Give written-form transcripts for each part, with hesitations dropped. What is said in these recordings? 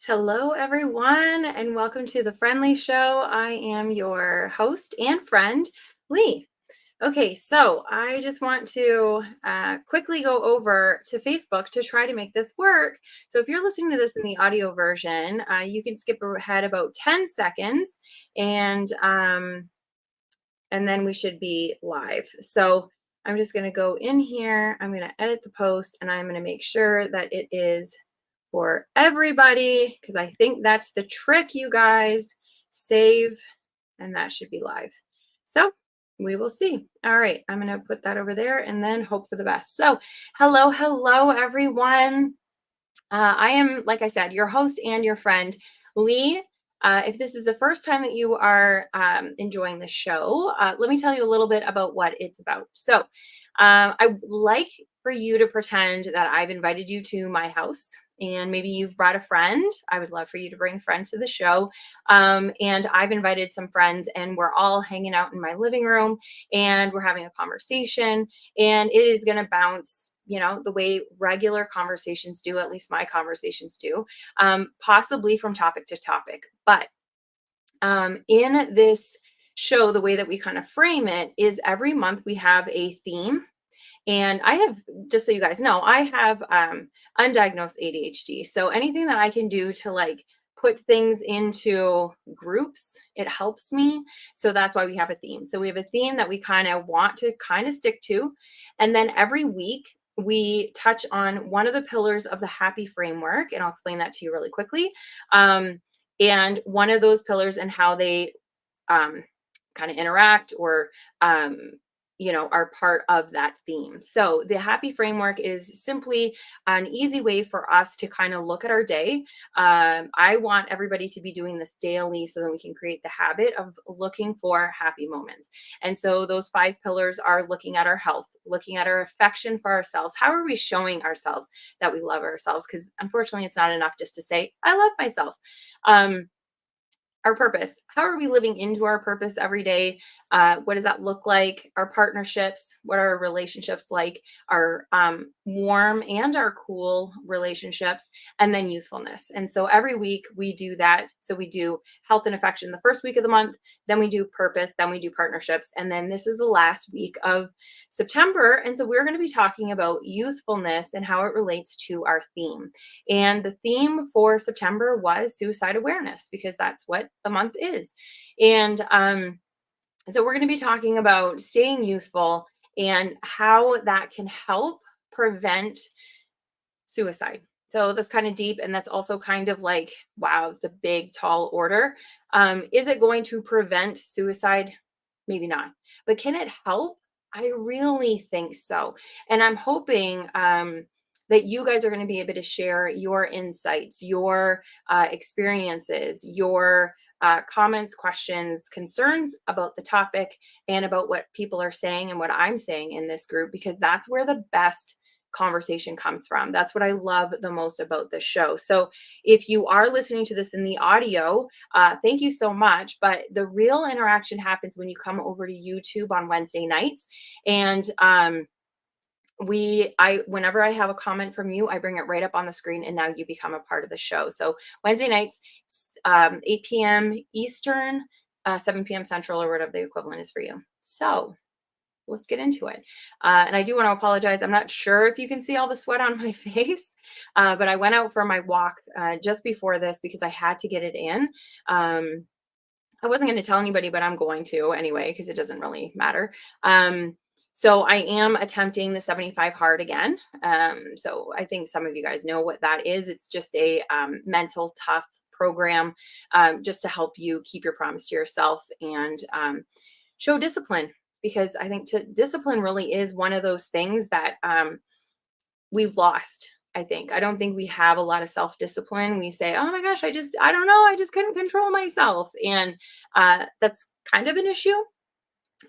Hello, everyone, and welcome to the Friend Leigh Show. I am your host and friend, Leigh. Okay, so I just want to quickly go over to Facebook to try to make this work. So if you're listening to this in the audio version, you can skip ahead about 10 seconds and then we should be live. So I'm just going to go in here. I'm going to edit the post and I'm going to make sure that it is for everybody because I think that's the trick, you guys. Save, and that should be live. So we will see. All right, I'm going to put that over there and then hope for the best. So hello, everyone. I am, like I said, your host and your friend, Leigh. If this is the first time that you are enjoying the show, let me tell you a little bit about what it's about. So I like for you to pretend that I've invited you to my house and maybe you've brought a friend. I would love for you to bring friends to the show. And I've invited some friends and we're all hanging out in my living room and we're having a conversation and it is going to bounce, the way regular conversations do, at least my conversations do, possibly from topic to topic. But in this show, the way that we kind of frame it is every month we have a theme. And I have, just so you guys know, I have undiagnosed ADHD. So anything that I can do to put things into groups, it helps me. So that's why we have a theme. So we have a theme that we kind of want to kind of stick to. And then every week we touch on one of the pillars of the happy framework. And I'll explain that to you really quickly. And one of those pillars and how they kind of interact or are part of that theme. So the happy framework is simply an easy way for us to kind of look at our day. I want everybody to be doing this daily so that we can create the habit of looking for happy moments. And so those 5 pillars are looking at our health, looking at our affection for ourselves. How are we showing ourselves that we love ourselves? Because unfortunately, it's not enough just to say, I love myself. Our purpose. How are we living into our purpose every day? What does that look like? Our partnerships. What are our relationships like? Our warm and our cool relationships, and then youthfulness. And so every week we do that. So we do health and affection the first week of the month, then we do purpose, then we do partnerships, and then this is the last week of September. And so we're going to be talking about youthfulness and how it relates to our theme. And the theme for September was suicide awareness because that's what the month is. And so we're going to be talking about staying youthful and how that can help prevent suicide. So that's kind of deep. And that's also kind of like, wow, it's a big, tall order. Is it going to prevent suicide? Maybe not. But can it help? I really think so. And I'm hoping that you guys are going to be able to share your insights, your experiences, your comments, questions, concerns about the topic and about what people are saying and what I'm saying in this group, because that's where the best conversation comes from. That's what I love the most about this show. So if you are listening to this in the audio, thank you so much. But the real interaction happens when you come over to YouTube on Wednesday nights. And whenever I have a comment from you, I bring it right up on the screen and now you become a part of the show. So Wednesday nights, 8 p.m. Eastern, 7 p.m. Central, or whatever the equivalent is for you. So let's get into it. And I do want to apologize. I'm not sure if you can see all the sweat on my face, but I went out for my walk just before this because I had to get it in. I wasn't going to tell anybody, but I'm going to anyway, because it doesn't really matter. So I am attempting the 75 hard again. So I think some of you guys know what that is. It's just a mental tough program just to help you keep your promise to yourself and show discipline. Because I think discipline really is one of those things that we've lost. I don't think we have a lot of self-discipline. We say, oh my gosh, I don't know. I just couldn't control myself. And that's kind of an issue.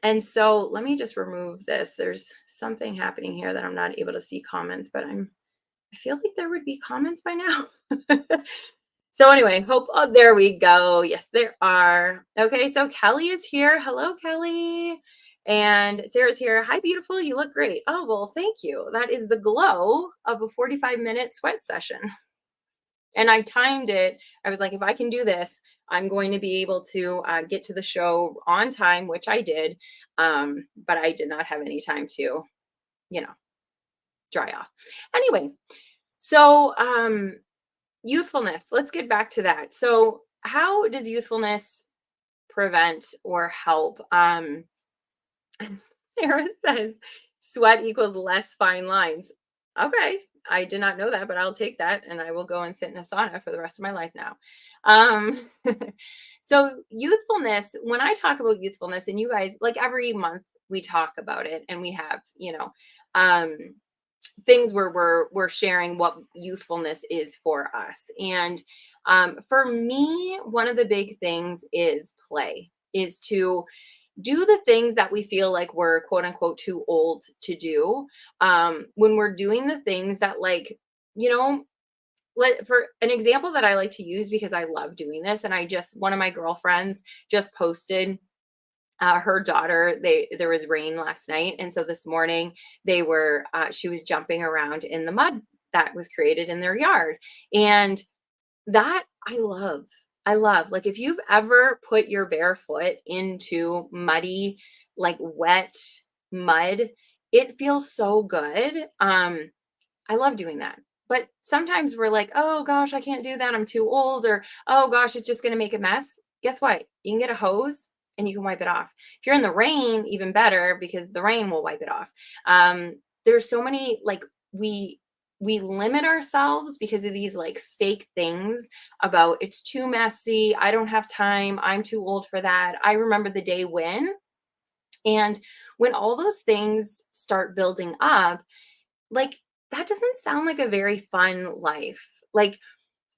And so let me just remove this. There's something happening here that I'm not able to see comments, but I feel like there would be comments by now. So anyway, there we go. Yes, there are. Okay, so Kelly is here. Hello, Kelly. And Sarah's here. Hi, beautiful. You look great. Oh, well, thank you. That is the glow of a 45-minute sweat session. And I timed it. I was like, if I can do this, I'm going to be able to get to the show on time, which I did. But I did not have any time to, you know, dry off. Anyway, so youthfulness, let's get back to that. So, how does youthfulness prevent or help? Sarah says sweat equals less fine lines. Okay, I did not know that, but I'll take that and I will go and sit in a sauna for the rest of my life now. Um, so, youthfulness, when I talk about youthfulness, and you guys, like every month we talk about it and we have, um, things where we're sharing what youthfulness is for us. And for me, one of the big things is play, is to do the things that we feel like we're quote unquote too old to do. When we're doing the things that, like, you know, for an example that I like to use because I love doing this, and one of my girlfriends just posted her daughter, there was rain last night, and so this morning she was jumping around in the mud that was created in their yard. And that I love, like, if you've ever put your bare foot into muddy, like wet mud, it feels so good. I love doing that. But sometimes we're like, oh gosh, I can't do that, I'm too old, or oh gosh, it's just going to make a mess. Guess what? You can get a hose and you can wipe it off. If you're in the rain, even better, because the rain will wipe it off. There's so many, like, we limit ourselves because of these like fake things about it's too messy, I don't have time, I'm too old for that, I remember the day when. And when all those things start building up, like, that doesn't sound like a very fun life. Like,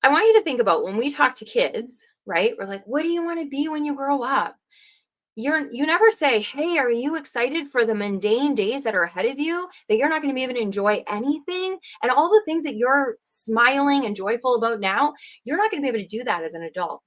I want you to think about when we talk to kids, right? We're like, what do you want to be when you grow up? You never say, hey, are you excited for the mundane days that are ahead of you, that you're not going to be able to enjoy anything? And all the things that you're smiling and joyful about now, you're not going to be able to do that as an adult.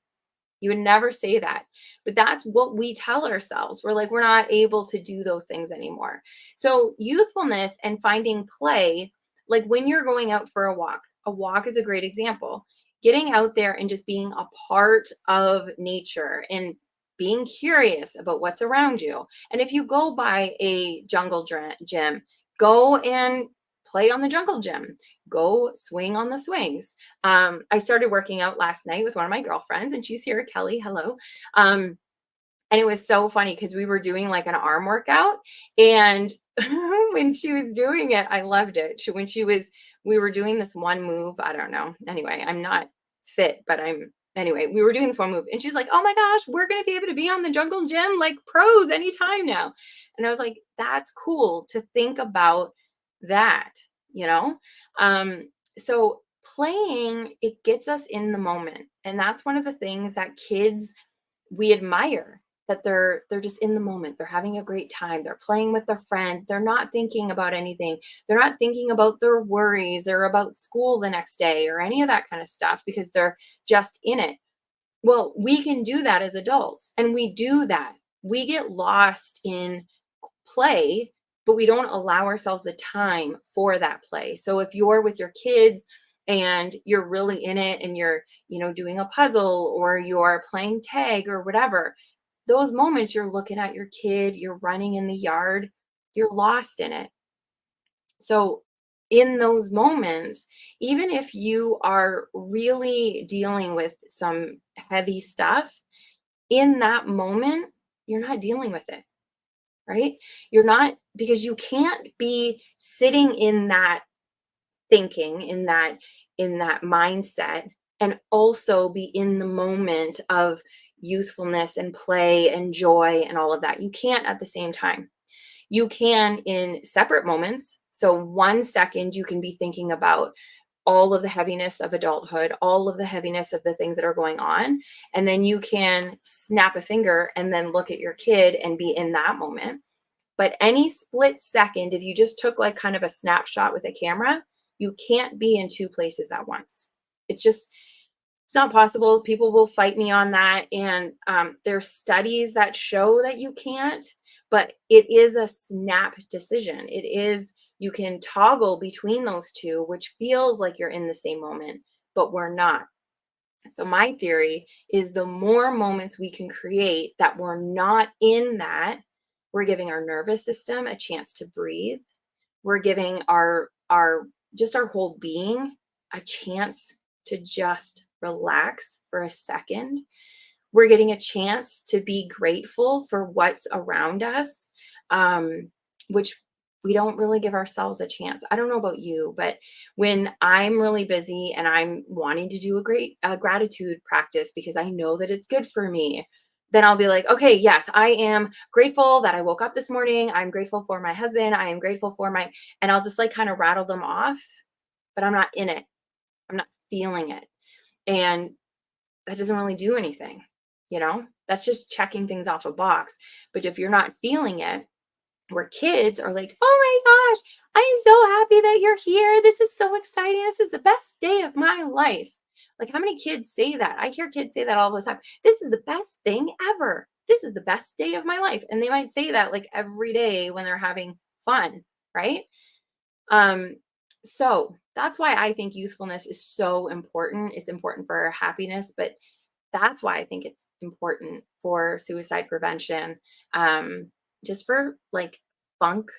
You would never say that. But that's what we tell ourselves. We're like, we're not able to do those things anymore. So, youthfulness and finding play, like when you're going out for a walk is a great example. Getting out there and just being a part of nature and being curious about what's around you. And if you go by a gym, go and play on the jungle gym, go swing on the swings. I started working out last night with one of my girlfriends, and she's here, Kelly. Hello. And it was so funny because we were doing like an arm workout, and when she was doing it, I loved it. We were doing this one move. I don't know. Anyway, I'm not fit, but anyway, we were doing this one move, and she's like, oh my gosh, we're going to be able to be on the jungle gym like pros anytime now. And I was like, that's cool to think about that, you know? So playing, it gets us in the moment. And that's one of the things that kids, we admire, that they're just in the moment, they're having a great time, they're playing with their friends, they're not thinking about anything, they're not thinking about their worries or about school the next day or any of that kind of stuff, because they're just in it. Well, we can do that as adults, and we do that. We get lost in play, but we don't allow ourselves the time for that play. So if you're with your kids and you're really in it, and you're, doing a puzzle or you're playing tag or whatever, those moments you're looking at your kid, you're running in the yard, you're lost in it. So in those moments, even if you are really dealing with some heavy stuff, in that moment, you're not dealing with it, right? You're not, because you can't be sitting in that thinking, in that mindset, and also be in the moment of youthfulness and play and joy and all of that. You can't at the same time. You can in separate moments. So 1 second you can be thinking about all of the heaviness of adulthood, all of the heaviness of the things that are going on. And then you can snap a finger and then look at your kid and be in that moment. But any split second, if you just took like kind of a snapshot with a camera, you can't be in two places at once. It's not possible. People will fight me on that. And there's studies that show that you can't, but it is a snap decision. You can toggle between those two, which feels like you're in the same moment, but we're not. So my theory is the more moments we can create that we're not in that, we're giving our nervous system a chance to breathe. We're giving our just our whole being a chance to just relax for a second. We're getting a chance to be grateful for what's around us, which we don't really give ourselves a chance. I don't know about you, but when I'm really busy and I'm wanting to do a gratitude practice because I know that it's good for me, then I'll be like, okay, yes, I am grateful that I woke up this morning. I'm grateful for my husband. I am grateful for and I'll just like kind of rattle them off, but I'm not in it. I'm not feeling it. And that doesn't really do anything, you know? That's just checking things off a box. But if you're not feeling it, where kids are like, oh my gosh, I'm so happy that you're here. This is so exciting. This is the best day of my life. Like, how many kids say that? I hear kids say that all the time. This is the best thing ever. This is the best day of my life. And they might say that like every day when they're having fun, right? Um, so that's why I think youthfulness is so important. It's important for our happiness, but that's why I think it's important for suicide prevention, just for like funk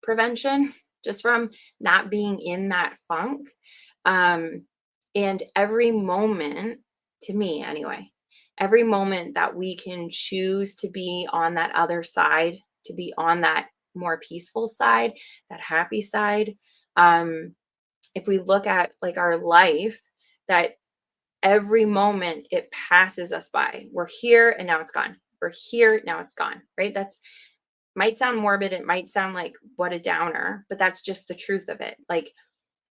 prevention, just from not being in that funk. Um, and every moment, to me anyway, every moment that we can choose to be on that other side, to be on that more peaceful side, that happy side. If we look at like our life, that every moment it passes us by. We're here and now it's gone. We're here, now it's gone, right? That's might sound morbid. It might sound like what a downer, but that's just the truth of it. Like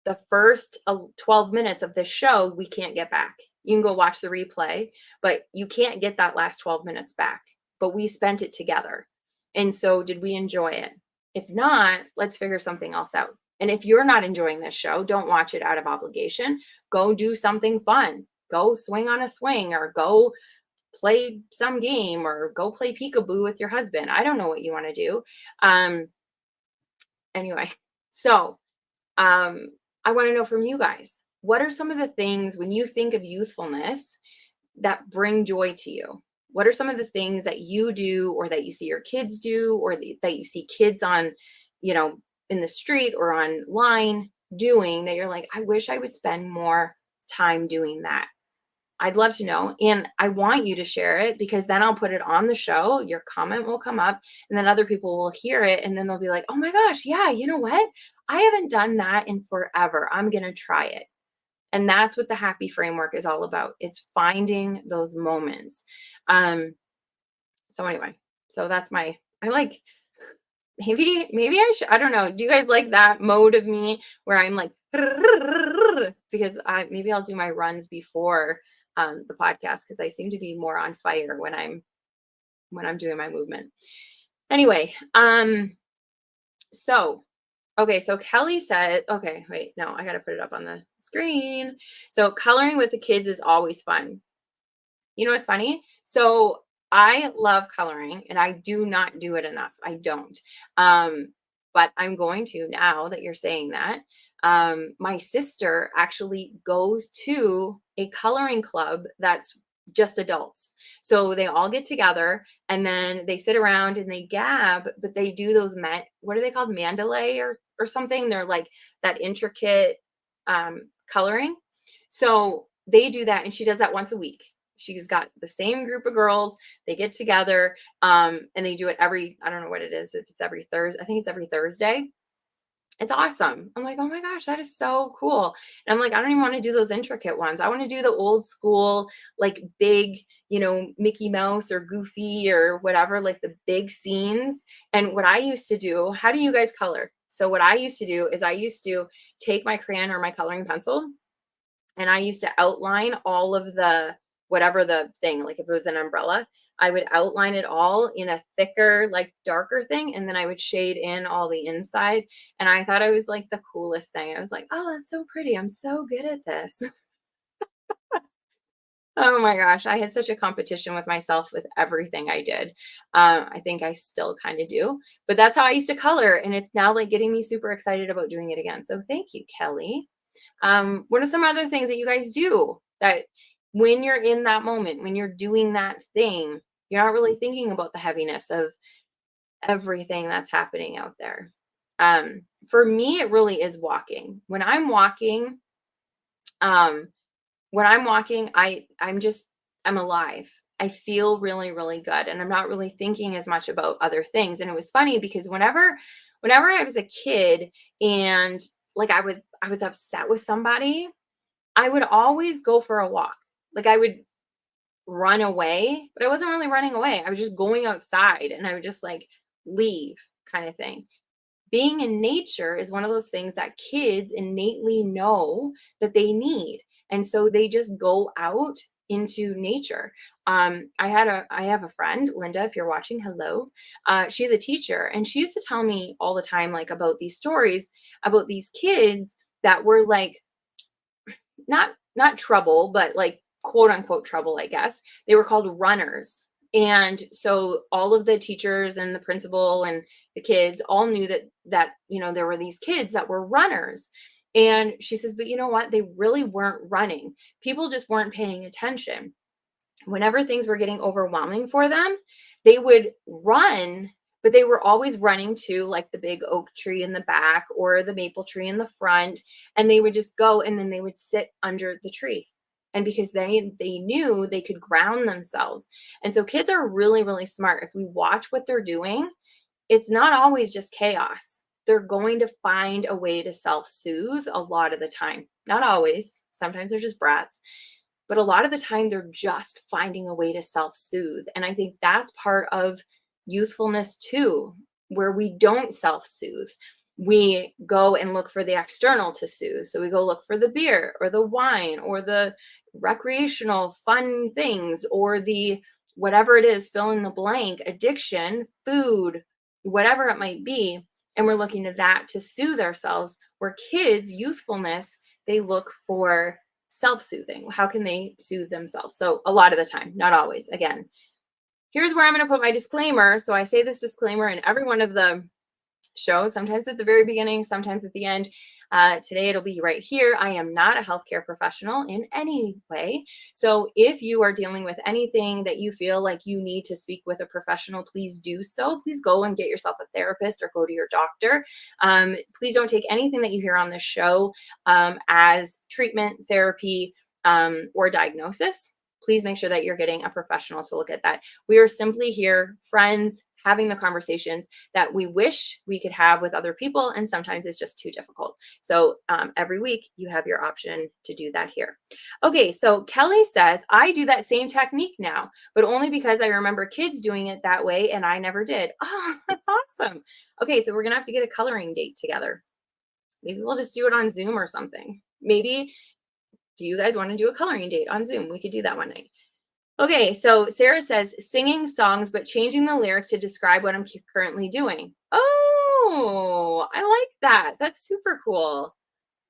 the first 12 minutes of this show, we can't get back. You can go watch the replay, but you can't get that last 12 minutes back. But we spent it together. And so, did we enjoy it? If not, let's figure something else out. And if you're not enjoying this show, don't watch it out of obligation. Go do something fun. Go swing on a swing or go play some game or go play peekaboo with your husband. I don't know what you want to do. Um, anyway, so um, I want to know from you guys, what are some of the things when you think of youthfulness that bring joy to you? What are some of the things that you do or that you see your kids do or that you see kids on, you know, in the street or online doing that you're like, I wish I would spend more time doing that? I'd love to know. And I want you to share it because then I'll put it on the show. Your comment will come up and then other people will hear it. And then they'll be like, oh my gosh, yeah, you know what? I haven't done that in forever. I'm going to try it. And that's what the happy framework is all about. It's finding those moments. So anyway, so that's I like, maybe I should, I don't know. Do you guys like that mode of me where I'm like, because maybe I'll do my runs before the podcast because I seem to be more on fire when I'm doing my movement. Anyway, so okay, so Kelly said, okay, wait, no, I got to put it up on the screen. So coloring with the kids is always fun. You know what's funny? So I love coloring and I do not do it enough. I don't. But I'm going to now that you're saying that. My sister actually goes to a coloring club that's just adults. So they all get together and then they sit around and they gab, but they do those what are they called? Mandalay or something. They're like that intricate coloring. So they do that and she does that once a week. She's got the same group of girls. They get together and they do it I don't know what it is. If it's every Thursday, I think it's every Thursday. It's awesome. I'm like, oh my gosh, that is so cool. And I'm like, I don't even want to do those intricate ones. I want to do the old school, like big, Mickey Mouse or Goofy or whatever, like the big scenes. And what I used to do, how do you guys color? So what I used to do is I used to take my crayon or my coloring pencil and I used to outline all of whatever the thing, like if it was an umbrella, I would outline it all in a thicker, like darker thing. And then I would shade in all the inside. And I thought it was like the coolest thing. I was like, oh, that's so pretty. I'm so good at this. Oh my gosh. I had such a competition with myself with everything I did. I think I still kind of do, but that's how I used to color. And it's now like getting me super excited about doing it again. So thank you, Kelly. What are some other things that you guys do that when you're in that moment, when you're doing that thing, you're not really thinking about the heaviness of everything that's happening out there? For me, it really is walking. Um, when I'm walking, I'm alive. I feel really, really good. And I'm not really thinking as much about other things. And it was funny because whenever I was a kid and like I was upset with somebody, I would always go for a walk. Like I would run away, but I wasn't really running away. I was just going outside and I would just like leave kind of thing. Being in nature is one of those things that kids innately know that they need. And so they just go out into nature. I have a friend, Linda, if you're watching, hello. She's a teacher and she used to tell me all the time, like about these stories about these kids that were like, not trouble, but like quote unquote trouble, I guess. They were called runners. And so all of the teachers and the principal and the kids all knew that there were these kids that were runners. And she says, but you know what? They really weren't running. People just weren't paying attention. Whenever things were getting overwhelming for them, they would run, but they were always running to like the big oak tree in the back or the maple tree in the front. And they would just go and then they would sit under the tree. And because they knew they could ground themselves. And so kids are really, really smart. If we watch what they're doing, it's not always just chaos. They're going to find a way to self-soothe a lot of the time. Not always. Sometimes they're just brats. But a lot of the time, they're just finding a way to self-soothe. And I think that's part of youthfulness too, where we don't self-soothe. We go and look for the external to soothe. So we go look for the beer or the wine or the recreational fun things or the whatever it is, fill in the blank, addiction, food, whatever it might be. And we're looking to that to soothe ourselves. Where kids, youthfulness, they look for self-soothing. How can they soothe themselves? So a lot of the time, not always. Again, here's where I'm going to put my disclaimer. So I say this disclaimer in every one of the shows, sometimes at the very beginning, sometimes at the end. Today it'll be right here. I am not a healthcare professional in any way. So if you are dealing with anything that you feel like you need to speak with a professional, please do so. Please go and get yourself a therapist or go to your doctor. Please don't take anything that you hear on this show as treatment, therapy, or diagnosis. Please make sure that you're getting a professional to look at that. We are simply here, friends, having the conversations that we wish we could have with other people, and sometimes it's just too difficult. So every week you have your option to do that here. Okay, so Kelly says, I do that same technique now, but only because I remember kids doing it that way and I never did. Oh, that's awesome. Okay, so we're gonna have to get a coloring date together. Maybe we'll just do it on Zoom or something. Maybe, do you guys want to do a coloring date on Zoom? We could do that one night. Okay, so Sarah says, singing songs, but changing the lyrics to describe what I'm currently doing. Oh, I like that. That's super cool.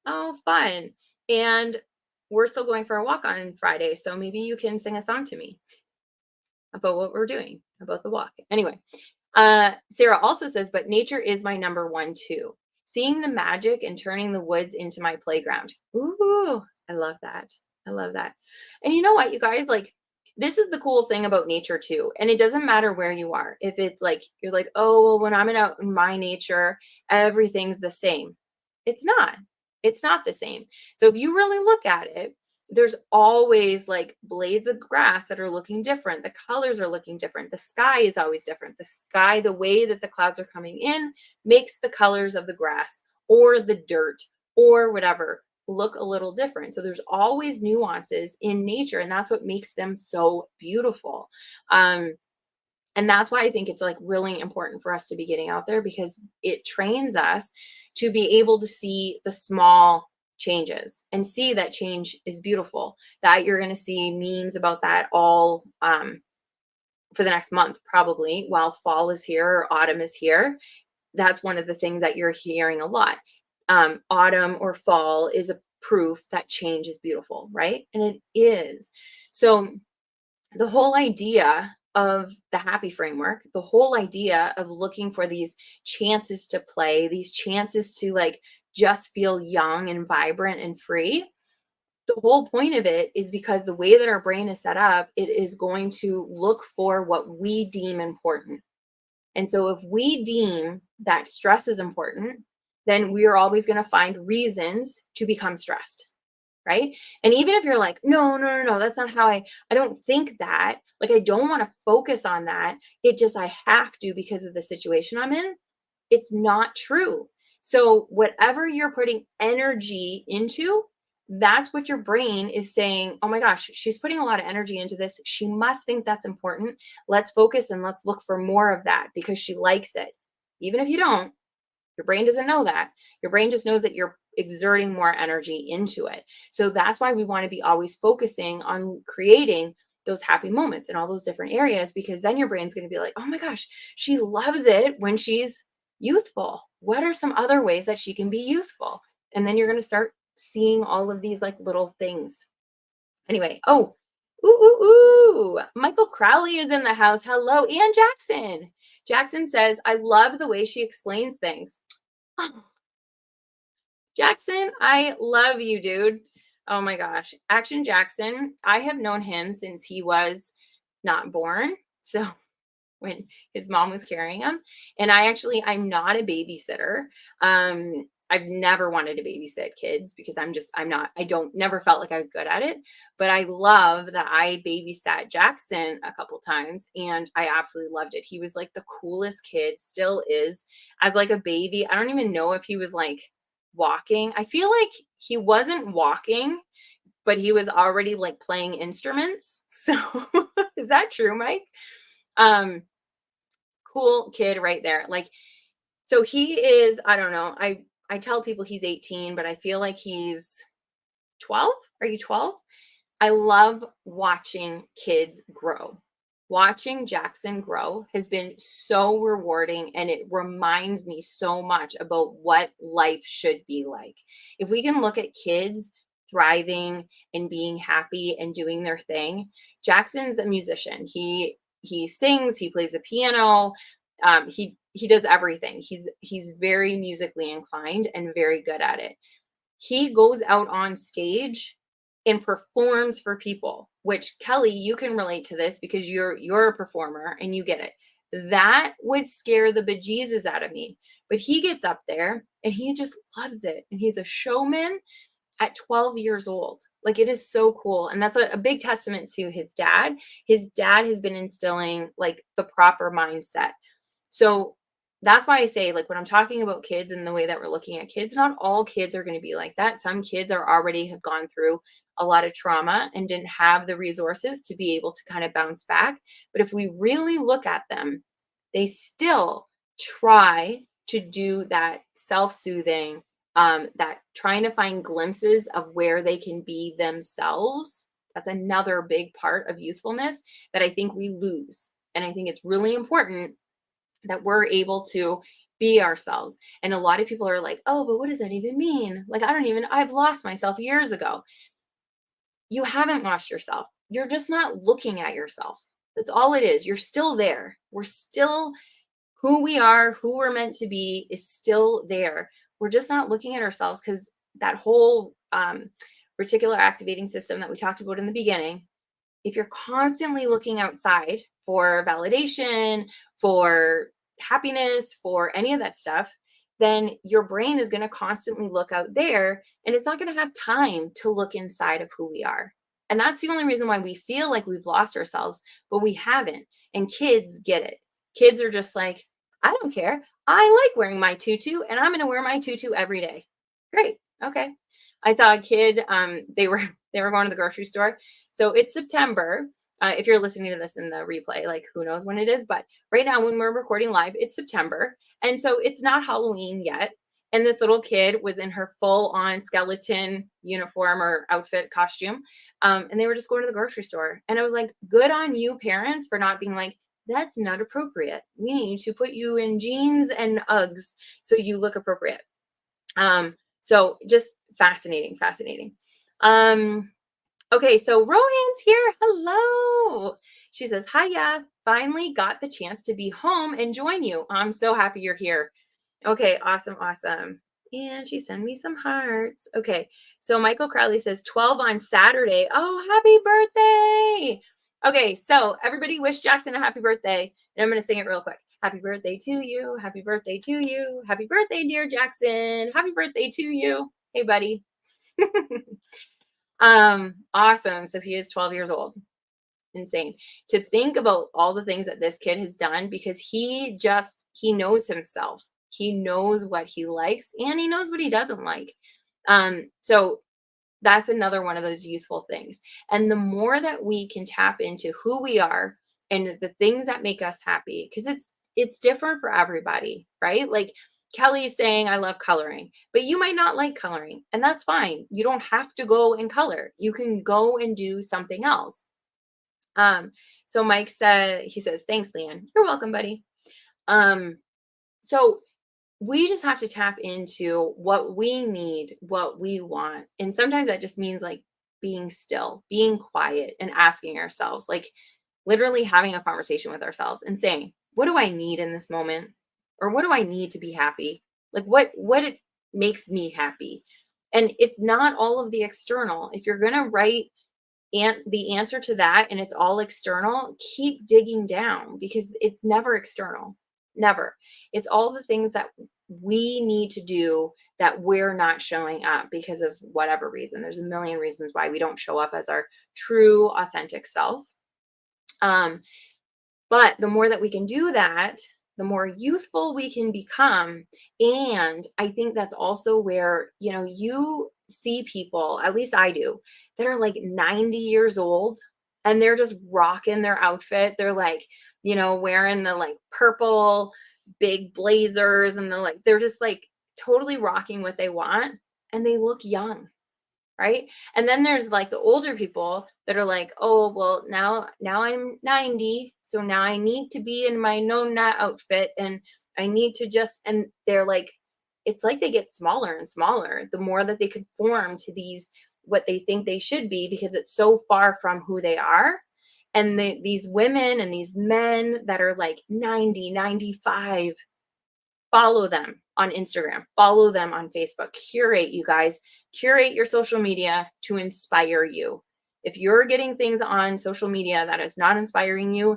Oh, fun. And we're still going for a walk on Friday, so maybe you can sing a song to me about what we're doing, about the walk. Anyway, Sarah also says, but nature is my number one too. Seeing the magic and turning the woods into my playground. Ooh, I love that. I love that. And you know what, you guys, like, this is the cool thing about nature too. And it doesn't matter where you are. If it's like, you're like, oh, well, when I'm out in my nature, everything's the same. It's not. It's not the same. So if you really look at it, there's always like blades of grass that are looking different. The colors are looking different. The sky is always different. The sky, the way that the clouds are coming in, makes the colors of the grass or the dirt or whatever look a little different. So there's always nuances in nature, and that's what makes them so beautiful. And that's why I think it's like really important for us to be getting out there, because it trains us to be able to see the small changes and see that change is beautiful, that you're going to see memes about that all for the next month, probably while fall is here or autumn is here. That's one of the things that you're hearing a lot. Autumn or fall is a proof that change is beautiful, right? And it is. So the whole idea of the happy framework, the whole idea of looking for these chances to play, these chances to like just feel young and vibrant and free. The whole point of it is because the way that our brain is set up, it is going to look for what we deem important. And so if we deem that stress is important, then we are always going to find reasons to become stressed, right? And even if you're like, no, no, no, no, that's not how I don't think that, like, I don't want to focus on that. It just, I have to because of the situation I'm in. It's not true. So whatever you're putting energy into, that's what your brain is saying, oh my gosh, she's putting a lot of energy into this. She must think that's important. Let's focus and let's look for more of that because she likes it. Even if you don't, your brain doesn't know that. Your brain just knows that you're exerting more energy into it. So that's why we want to be always focusing on creating those happy moments in all those different areas, because then your brain's going to be like, oh my gosh, she loves it when she's youthful. What are some other ways that she can be youthful? And then you're going to start seeing all of these like little things. Anyway, oh, Michael Crowley is in the house. Hello, and Jackson. Jackson says, I love the way she explains things. Oh, Jackson, I love you, dude. Oh my gosh. Action Jackson, I have known him since he was not born. So when his mom was carrying him. And I'm not a babysitter. I've never wanted to babysit kids because I don't never felt like I was good at it. But I love that I babysat Jackson a couple times and I absolutely loved it. He was like the coolest kid, still is. As like a baby, I don't even know if he was like walking. I feel like he wasn't walking, but he was already like playing instruments. So is that true, Mike? Cool kid right there. Like, so he is, I don't know. I tell people he's 18, but I feel like he's 12. Are you 12? I love watching kids grow. Watching Jackson grow has been so rewarding and it reminds me so much about what life should be like. If we can look at kids thriving and being happy and doing their thing. Jackson's a musician. He sings, he plays the piano, he does everything. He's very musically inclined and very good at it. He goes out on stage and performs for people, which Kelly, you can relate to this because you're a performer and you get it. That would scare the bejesus out of me. But he gets up there and he just loves it. And he's a showman at 12 years old. Like, it is so cool. And that's a big testament to his dad. His dad has been instilling like the proper mindset. So that's why I say, like, when I'm talking about kids and the way that we're looking at kids, not all kids are going to be like that. Some kids have gone through a lot of trauma and didn't have the resources to be able to kind of bounce back. But if we really look at them, they still try to do that self-soothing, that trying to find glimpses of where they can be themselves. That's another big part of youthfulness that I think we lose. And I think it's really important that we're able to be ourselves. And a lot of people are like, oh, but what does that even mean? Like, I've lost myself years ago. You haven't lost yourself. You're just not looking at yourself. That's all it is. You're still there. We're still who we are, who we're meant to be is still there. We're just not looking at ourselves because that whole reticular activating system that we talked about in the beginning, if you're constantly looking outside for validation, for happiness, for any of that stuff, then your brain is going to constantly look out there and it's not going to have time to look inside of who we are. And that's the only reason why we feel like we've lost ourselves, but we haven't. And kids get it. Kids are just like, I don't care. I like wearing my tutu and I'm going to wear my tutu every day. Great. Okay. I saw a kid, they were going to the grocery store. So it's September. If you're listening to this in the replay, like, who knows when it is, but right now when we're recording live, it's September. And so it's not Halloween yet. And this little kid was in her full on skeleton uniform or outfit costume. And they were just going to the grocery store. And I was like, good on you parents for not being like, that's not appropriate. We need to put you in jeans and Uggs so you look appropriate. So just fascinating. Okay, so Rohan's here. Hello. She says, hiya, finally got the chance to be home and join you. I'm so happy you're here. Okay, awesome. And she sent me some hearts. Okay. So Michael Crowley says 12 on Saturday. Oh, happy birthday. Okay. So everybody wish Jackson a happy birthday. And I'm going to sing it real quick. Happy birthday to you. Happy birthday to you. Happy birthday, dear Jackson. Happy birthday to you. Hey, buddy. Awesome. So he is 12 years old. Insane to think about all the things that this kid has done, because he knows himself. He knows what he likes and he knows what he doesn't like. So that's another one of those youthful things. And the more that we can tap into who we are and the things that make us happy, because it's different for everybody, right? Like Kelly's saying, I love coloring, but you might not like coloring, and that's fine. You don't have to go and color. You can go and do something else. So Mike he says, thanks, Leanne. You're welcome, buddy. So we just have to tap into what we need, what we want. And sometimes that just means like being still, being quiet, and asking ourselves, like literally having a conversation with ourselves and saying, what do I need in this moment? Or what do I need to be happy? Like what it makes me happy? And it's not all of the external. If you're going to write and the answer to that and it's all external, keep digging down, because it's never external. Never. It's all the things that we need to do that we're not showing up because of whatever reason. There's a million reasons why we don't show up as our true, authentic self. But the more that we can do that, the more youthful we can become. And I think that's also where, you see people, at least I do, that are like 90 years old and they're just rocking their outfit. They're like, wearing the like purple big blazers, and they're just like totally rocking what they want, and they look young. Right. And then there's like the older people that are like, oh, well, now I'm 90. So now I need to be in my nona outfit, and I need to and they're like, it's like they get smaller and smaller the more that they conform to what they think they should be, because it's so far from who they are. And these women and these men that are like 90, 95, follow them on Instagram, follow them on Facebook, curate, you guys, curate your social media to inspire you. If you're getting things on social media that is not inspiring you,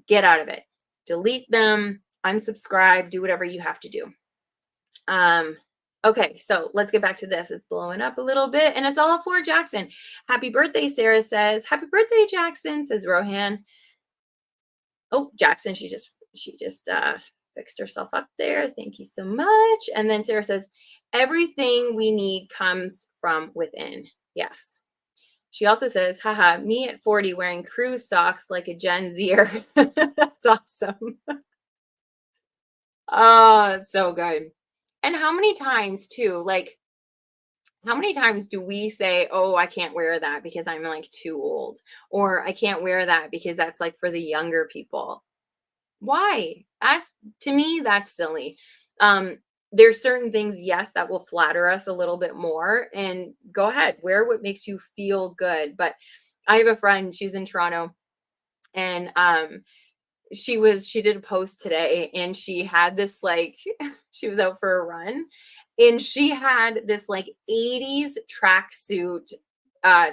get out of it, delete them, unsubscribe, do whatever you have to do. Okay, so let's get back to this. It's blowing up a little bit, and it's all for Jackson. Happy birthday, Sarah says. Happy birthday, Jackson, says Rohan. Oh, Jackson, she just fixed herself up there. Thank you so much. And then Sarah says, everything we need comes from within. Yes. She also says, haha, me at 40 wearing crew socks like a Gen Zer. That's awesome. Oh, it's so good. And how many times too, like, how many times do we say, oh, I can't wear that because I'm like too old, or I can't wear that because that's like for the younger people? Why? To me, that's silly. There's certain things, yes, that will flatter us a little bit more, and go ahead, wear what makes you feel good. But I have a friend, she's in Toronto, and she did a post today, and she had this like she was out for a run, and she had this like 80s tracksuit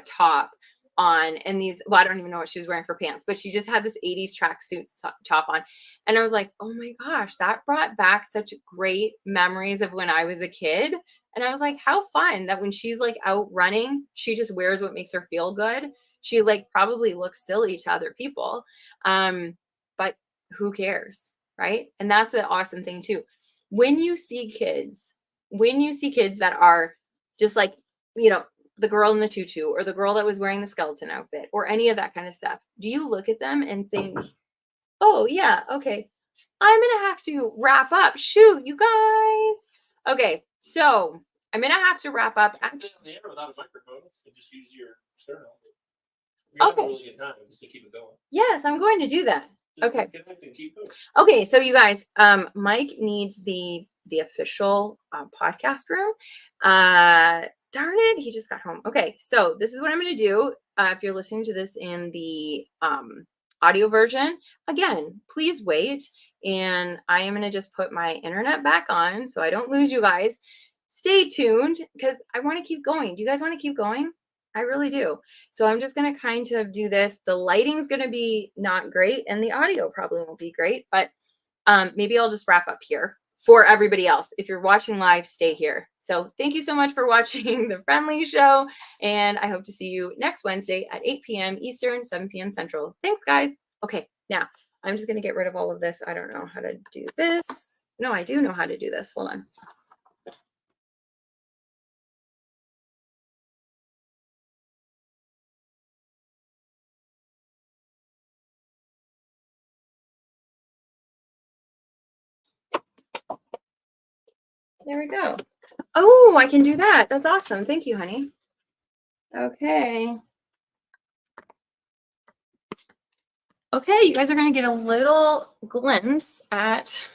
top on, and I don't even know what she was wearing for pants, but she just had this 80s tracksuit top on. And I was like, oh my gosh, that brought back such great memories of when I was a kid. And I was like, how fun that when she's like out running, she just wears what makes her feel good. She like probably looks silly to other people. But who cares? Right. And that's the awesome thing too. When you see kids that are just like, the girl in the tutu, or the girl that was wearing the skeleton outfit, or any of that kind of stuff, do you look at them and think, oh yeah, okay, I'm gonna have to wrap up. Shoot, you guys. Okay, so I'm gonna have to wrap up. Actually, without a microphone, just use your external. Okay. Really good time just to keep it going. Yes, I'm going to do that. Just okay. Okay, so you guys, Mike needs the official podcast room. Darn it, he just got home. Okay, so this is what I'm going to do. If you're listening to this in the audio version, again, please wait. And I am going to just put my internet back on so I don't lose you guys. stay tuned because I want to keep going. Do you guys want to keep going? I really do. So I'm just going to kind of do this. The lighting's going to be not great and the audio probably won't be great, but maybe I'll just wrap up here for everybody else. If you're watching live, stay here. So thank you so much for watching the Friend Leigh Show. And I hope to see you next Wednesday at 8 p.m. Eastern, 7 p.m. Central. Thanks, guys. Okay, now I'm just going to get rid of all of this. I don't know how to do this. No, I do know how to do this. Hold on. There we go. Oh, I can do that. That's awesome. Thank you, honey. Okay. Okay, you guys are going to get a little glimpse at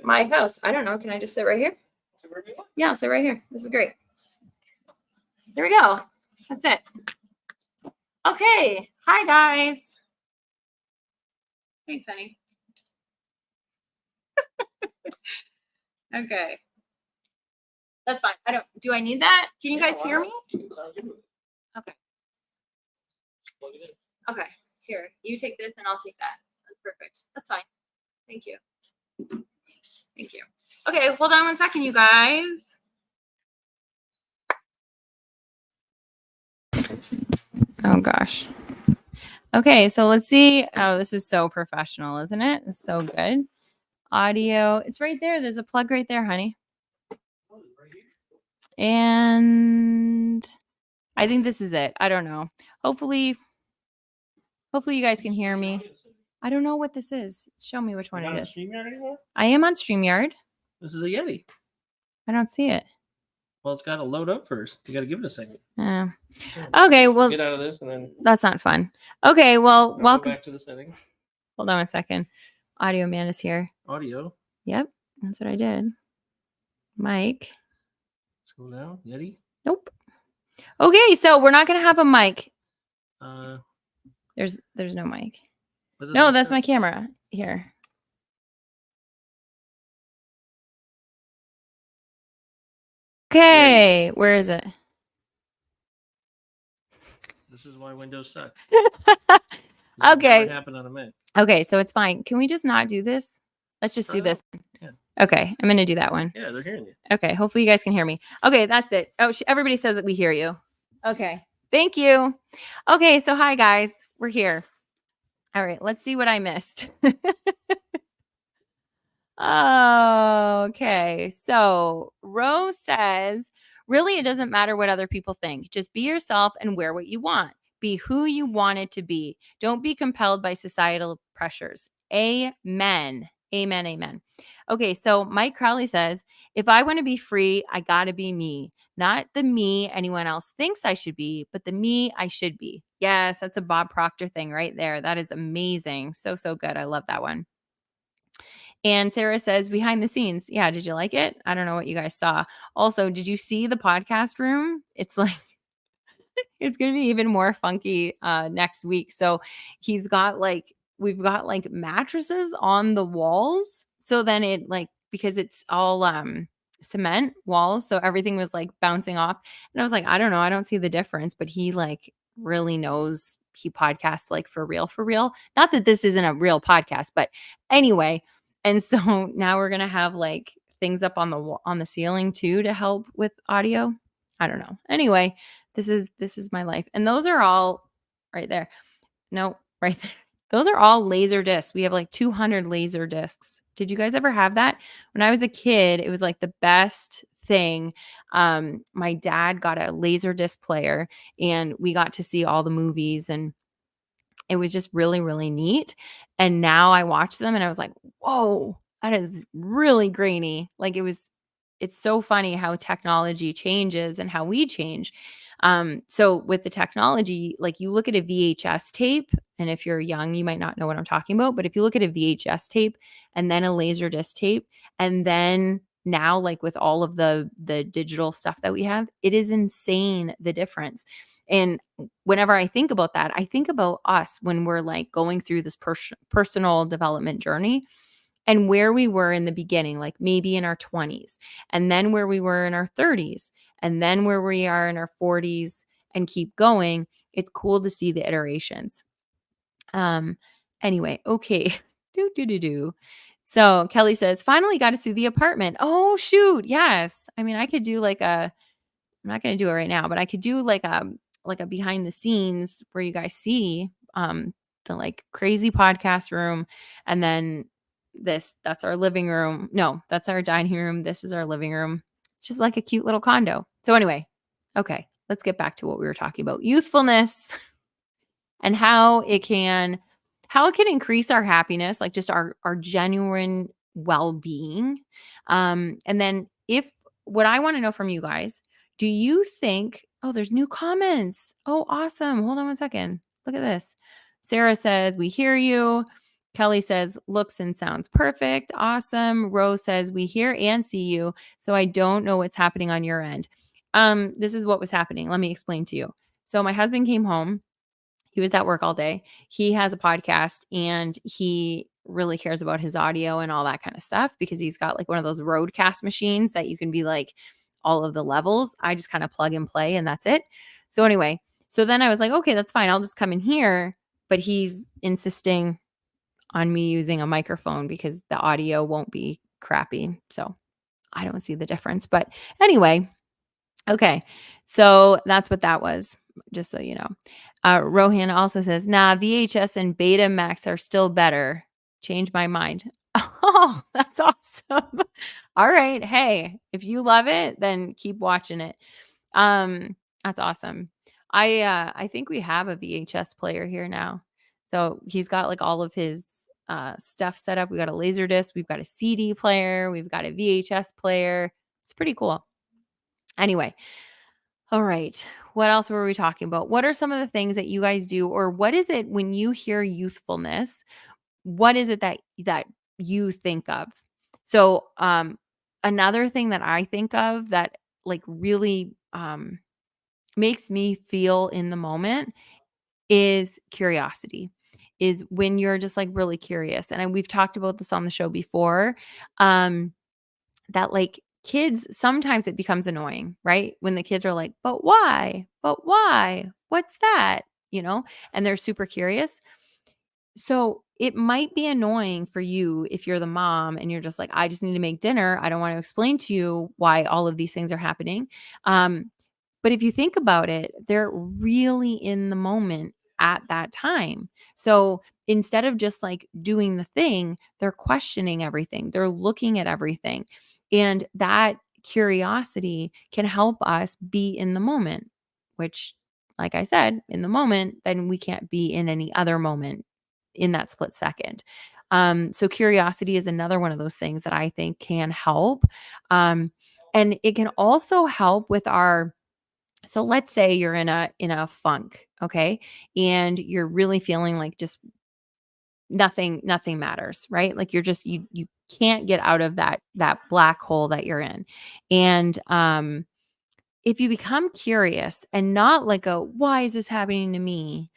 my house. I don't know. Can I just sit right here? Yeah, I'll sit right here. This is great. There we go. That's it. Okay. Hi, guys. Thanks, honey. Okay. That's fine. Do I need that? Can you guys hear me? Okay. Okay. Here, you take this and I'll take that. That's perfect. That's fine. Thank you. Thank you. Okay, hold on one second, you guys. Oh, gosh. Okay, so let's see. Oh, this is so professional, isn't it? It's so good. Audio. It's right there. There's a plug right there, honey. And I think this is it. I don't know. Hopefully you guys can hear me. I don't know what this is. Show me which one it is. StreamYard anymore? I am on StreamYard. This is a Yeti. I don't see it. Well, it's got to load up first. You got to give it a second. Okay, well, Get out of this and then that's not fun. Okay, well, welcome. Go back to the settings. Hold on one second. Audio man is here. Audio. Yep, that's what I did. Mic. Scroll down. Yeti. Nope. Okay, so we're not gonna have a mic. There's no mic. No, that's my camera here. Okay, where is it? This is why Windows suck. Okay. What happened on a Mac? Okay, so it's fine. Can we just not do this? Let's just do this. Yeah. Okay, I'm gonna do that one. Yeah, they're hearing you. Okay, hopefully you guys can hear me. Okay, that's it. Oh, everybody says that we hear you. Okay, thank you. Okay, so hi guys, we're here. All right, let's see what I missed. Okay, so Rose says, really, it doesn't matter what other people think. Just be yourself and wear what you want. Be who you want it to be. Don't be compelled by societal pressures. Amen. Amen. Amen. Okay, so Mike Crowley says, if I want to be free, I got to be me. Not the me anyone else thinks I should be, but the me I should be. Yes, that's a Bob Proctor thing right there. That is amazing. So, so good. I love that one. And Sarah says, behind the scenes. Yeah, did you like it? I don't know what you guys saw. Also, did you see the podcast room? It's like, it's going to be even more funky next week. So we've got like mattresses on the walls. So then it like, because it's all cement walls. So everything was like bouncing off. And I was like, I don't know. I don't see the difference, but he like really knows. He podcasts like for real. Not that this isn't a real podcast, but anyway. And so now we're going to have like things up on the ceiling too to help with audio. I don't know. Anyway, this is my life. And those are all right there. No, right there. Those are all laser discs. We have like 200 laser discs. Did you guys ever have that? When I was a kid, it was like the best thing. My dad got a laser disc player and we got to see all the movies and it was just really, really neat. And now I watch them and I was like, whoa, that is really grainy. Like it's so funny how technology changes and how we change. So with the technology, like you look at a VHS tape, and if you're young, you might not know what I'm talking about, but if you look at a VHS tape and then a Laserdisc tape, and then now like with all of the digital stuff that we have, it is insane the difference. And whenever I think about that, I think about us when we're like going through this personal development journey. and where we were in the beginning, like maybe in our 20s, and then where we were in our 30s, and then where we are in our 40s, and keep going. It's cool to see the iterations. Anyway, okay. Do. So Kelly says, finally got to see the apartment. Oh, shoot. Yes. I mean, I could do like I'm not going to do it right now, but I could do like a behind the scenes where you guys see the like crazy podcast room, and then that's our living room. No, that's our dining room. This is our living room. It's just like a cute little condo. So anyway, okay, let's get back to what we were talking about. Youthfulness and how it can increase our happiness, like just our genuine well-being. And then what I want to know from you guys, do you think, oh, there's new comments. Oh, awesome. Hold on one second. Look at this. Sarah says, we hear you. Kelly says, looks and sounds perfect. Awesome. Rose says, we hear and see you. So I don't know what's happening on your end. This is what was happening. Let me explain to you. So my husband came home. He was at work all day. He has a podcast and he really cares about his audio and all that kind of stuff because he's got like one of those roadcast machines that you can be like all of the levels. I just kind of plug and play and that's it. So anyway, so then I was like, okay, that's fine. I'll just come in here. But he's insisting on me using a microphone because the audio won't be crappy. So I don't see the difference. But anyway, okay. So that's what that was, just so you know. Rohan also says, nah, VHS and Betamax are still better. Change my mind. Oh, that's awesome. All right. Hey, if you love it, then keep watching it. That's awesome. I think we have a VHS player here now. So he's got like all of his stuff set up. We got a laser disc, we've got a CD player, we've got a VHS player. It's pretty cool. Anyway, all right. What else were we talking about? What are some of the things that you guys do, or what is it when you hear youthfulness? What is it that you think of? So, another thing that I think of that like really makes me feel in the moment is curiosity. Is when you're just like really curious, and we've talked about this on the show before. That like kids, sometimes it becomes annoying, right? When the kids are like, but why? But why? What's that? And they're super curious. So it might be annoying for you if you're the mom and you're just like, I just need to make dinner. I don't want to explain to you why all of these things are happening. But if you think about it, they're really in the moment at that time. So instead of just like doing the thing, they're questioning everything, they're looking at everything. And that curiosity can help us be in the moment, which, like I said, in the moment, then we can't be in any other moment in that split second. So curiosity is another one of those things that I think can help. And it can also help with so let's say you're in a funk, okay? And you're really feeling like just nothing matters, right? Like you're just you can't get out of that black hole that you're in. And if you become curious and not like why is this happening to me?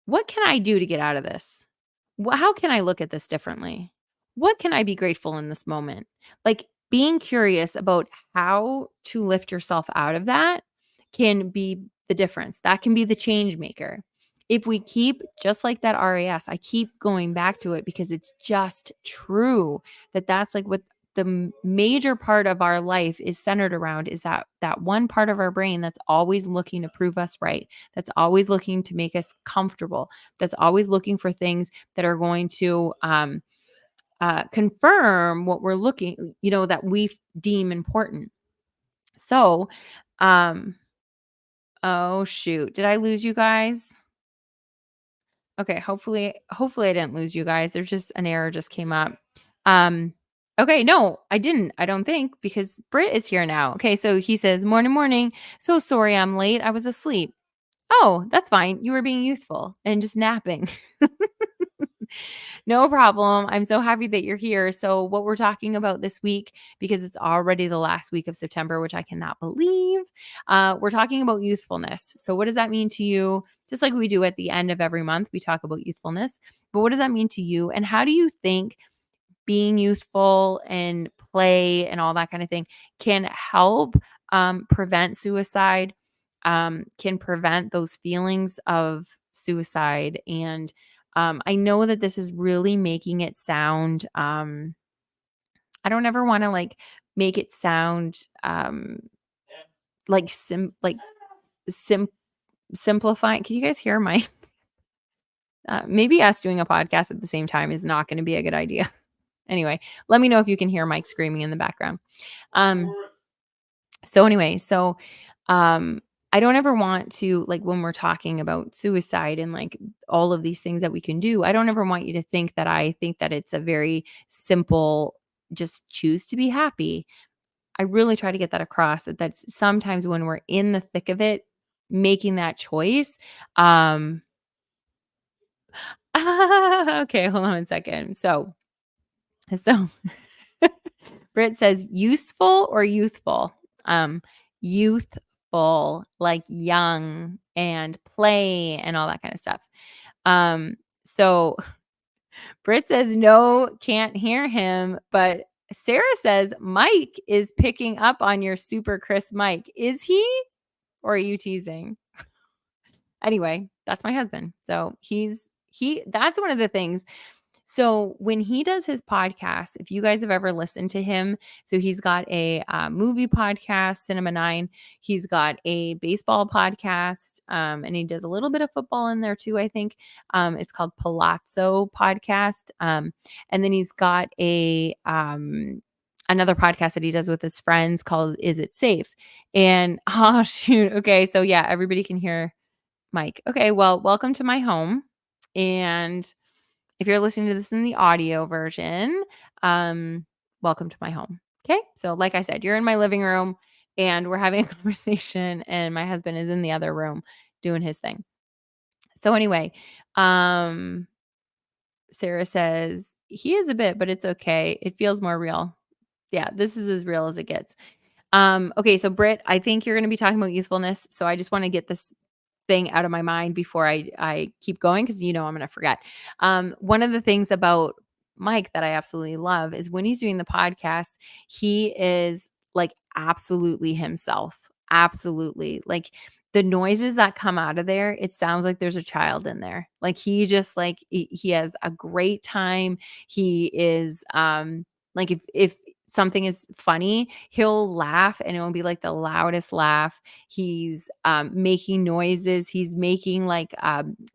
What can I do to get out of this? How can I look at this differently? What can I be grateful in this moment? Like being curious about how to lift yourself out of that can be the difference. That can be the change maker. If we keep, just like that RAS, I keep going back to it because it's just true that's like what the major part of our life is centered around, is that one part of our brain that's always looking to prove us right, that's always looking to make us comfortable, that's always looking for things that are going to confirm what we're looking, that we deem important. So, oh shoot, did I lose you guys? Okay, hopefully I didn't lose you guys. There's just an error just came up. Okay, no, I didn't. I don't think, because Britt is here now. Okay, so he says, morning. So sorry I'm late. I was asleep. Oh, that's fine. You were being youthful and just napping. No problem. I'm so happy that you're here. So, what we're talking about this week, because it's already the last week of September, which I cannot believe, we're talking about youthfulness. So, what does that mean to you? Just like we do at the end of every month, we talk about youthfulness. But what does that mean to you? And how do you think being youthful and play and all that kind of thing can help prevent suicide, can prevent those feelings of suicide? And I know that this is really making it sound, I don't ever want to like make it sound like sim simplifying. Can you guys hear my maybe us doing a podcast at the same time is not going to be a good idea. Anyway, let me know if you can hear Mike screaming in the background. Um, so I don't ever want to, like, when we're talking about suicide and like all of these things that we can do, I don't ever want you to think that I think that it's a very simple, just choose to be happy. I really try to get that across, that that's sometimes when we're in the thick of it, making that choice. Okay, hold on a second. So Britt says useful or youthful? Youthful, like young and play and all that kind of stuff. So Britt says no, can't hear him, but Sarah says Mike is picking up on your super crisp mic. Is he? Or are you teasing? Anyway, that's my husband. So that's one of the things. So when he does his podcast, if you guys have ever listened to him, so he's got a movie podcast, Cinema 9. He's got a baseball podcast, and he does a little bit of football in there too, I think. It's called Palazzo Podcast. And then he's got a another podcast that he does with his friends called Is It Safe? And oh shoot. Okay. So yeah, everybody can hear Mike. Okay. Well, welcome to my home. And if you're listening to this in the audio version, welcome to my home. Okay. So, like I said, you're in my living room and we're having a conversation, and my husband is in the other room doing his thing. So, anyway, Sarah says, he is a bit, but it's okay. It feels more real. Yeah, this is as real as it gets. Okay. So, Britt, I think you're going to be talking about youthfulness. So, I just want to get this thing out of my mind before I keep going, because I'm going to forget. One of the things about Mike that I absolutely love is when he's doing the podcast, he is like absolutely himself. Absolutely. Like the noises that come out of there, it sounds like there's a child in there. Like he just like he has a great time. He is like if something is funny, he'll laugh and it will be like the loudest laugh. He's making noises. He's making like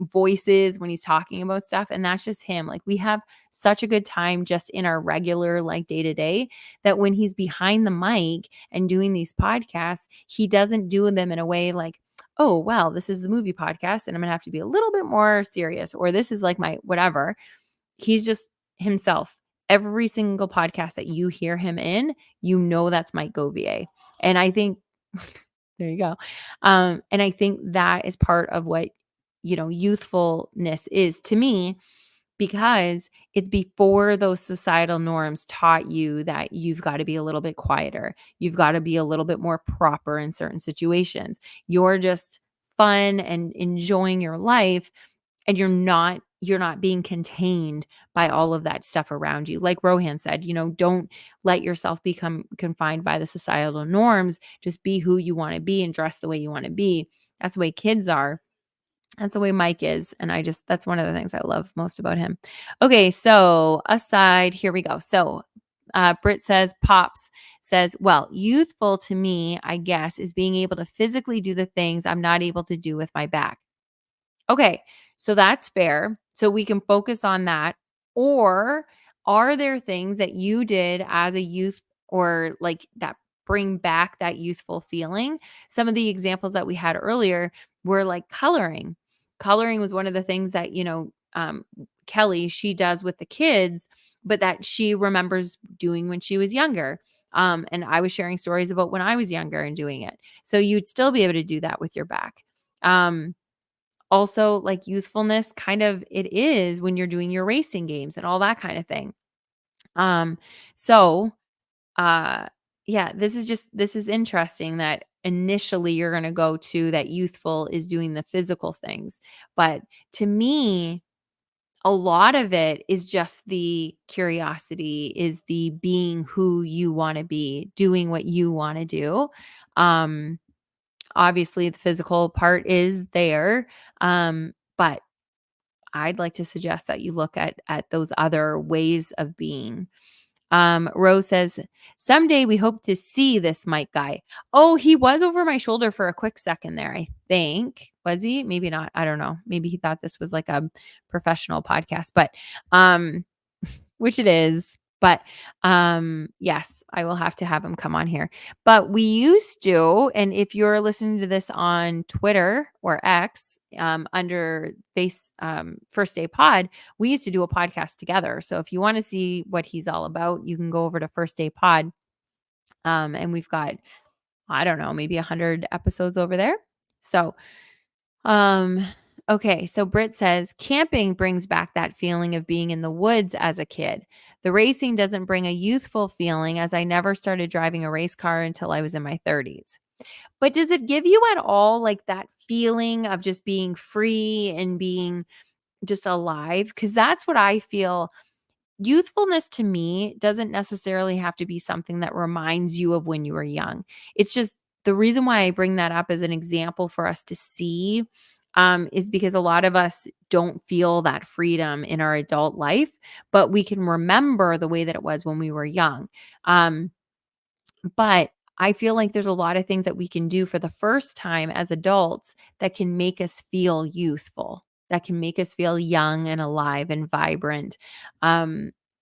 voices when he's talking about stuff. And that's just him. Like we have such a good time just in our regular like day to day, that when he's behind the mic and doing these podcasts, he doesn't do them in a way like, oh, well, this is the movie podcast and I'm going to have to be a little bit more serious, or this is like my whatever. He's just himself. Every single podcast that you hear him in, that's Mike Govier. And I think, there you go. And I think that is part of what, youthfulness is to me, because it's before those societal norms taught you that you've got to be a little bit quieter. You've got to be a little bit more proper in certain situations. You're just fun and enjoying your life, and you're not being contained by all of that stuff around you. Like Rohan said, don't let yourself become confined by the societal norms. Just be who you want to be and dress the way you want to be. That's the way kids are. That's the way Mike is. And that's one of the things I love most about him. Okay. So aside, here we go. So Britt says, Pops says, well, youthful to me, I guess, is being able to physically do the things I'm not able to do with my back. Okay, so that's fair. So we can focus on that. Or are there things that you did as a youth, or like that bring back that youthful feeling? Some of the examples that we had earlier were like coloring. Coloring was one of the things that, Kelly, she does with the kids, but that she remembers doing when she was younger. And I was sharing stories about when I was younger and doing it. So you'd still be able to do that with your back. also like youthfulness kind of it is when you're doing your racing games and all that kind of thing. So uh yeah, this is interesting that initially you're going to go to that youthful is doing the physical things. But to me, a lot of it is just the curiosity, is the being who you want to be, doing what you want to do. Um Obviously the physical part is there. But I'd like to suggest that you look at those other ways of being. Rose says, someday we hope to see this Mike guy. Oh, he was over my shoulder for a quick second there, I think. Was he? Maybe not. I don't know. Maybe he thought this was like a professional podcast, but um which it is. But yes, I will have to have him come on here. But we used to, and if you're listening to this on Twitter or X, under First Day Pod, we used to do a podcast together. So if you want to see what he's all about, you can go over to First Day Pod. And we've got, I don't know, maybe 100 episodes over there. So okay, so Britt says camping brings back that feeling of being in the woods as a kid. The racing doesn't bring a youthful feeling, as I never started driving a race car until I was in my 30s. But does it give you at all like that feeling of just being free and being just alive? Because that's what I feel. Youthfulness to me doesn't necessarily have to be something that reminds you of when you were young. It's just the reason why I bring that up as an example for us to see, is because a lot of us don't feel that freedom in our adult life, but we can remember the way that it was when we were young. But I feel like there's a lot of things that we can do for the first time as adults that can make us feel youthful, that can make us feel young and alive and vibrant.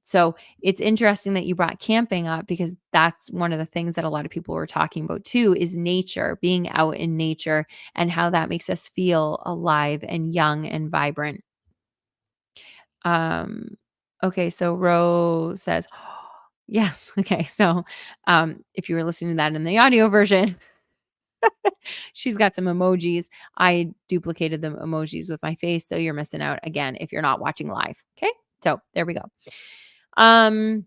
So it's interesting that you brought camping up, because that's one of the things that a lot of people were talking about too, is nature, being out in nature and how that makes us feel alive and young and vibrant. Um, okay, so Rose says, yes. Okay. So if you were listening to that in the audio version, she's got some emojis. I duplicated the emojis with my face, so you're missing out again if you're not watching live. Okay. So there we go. Um,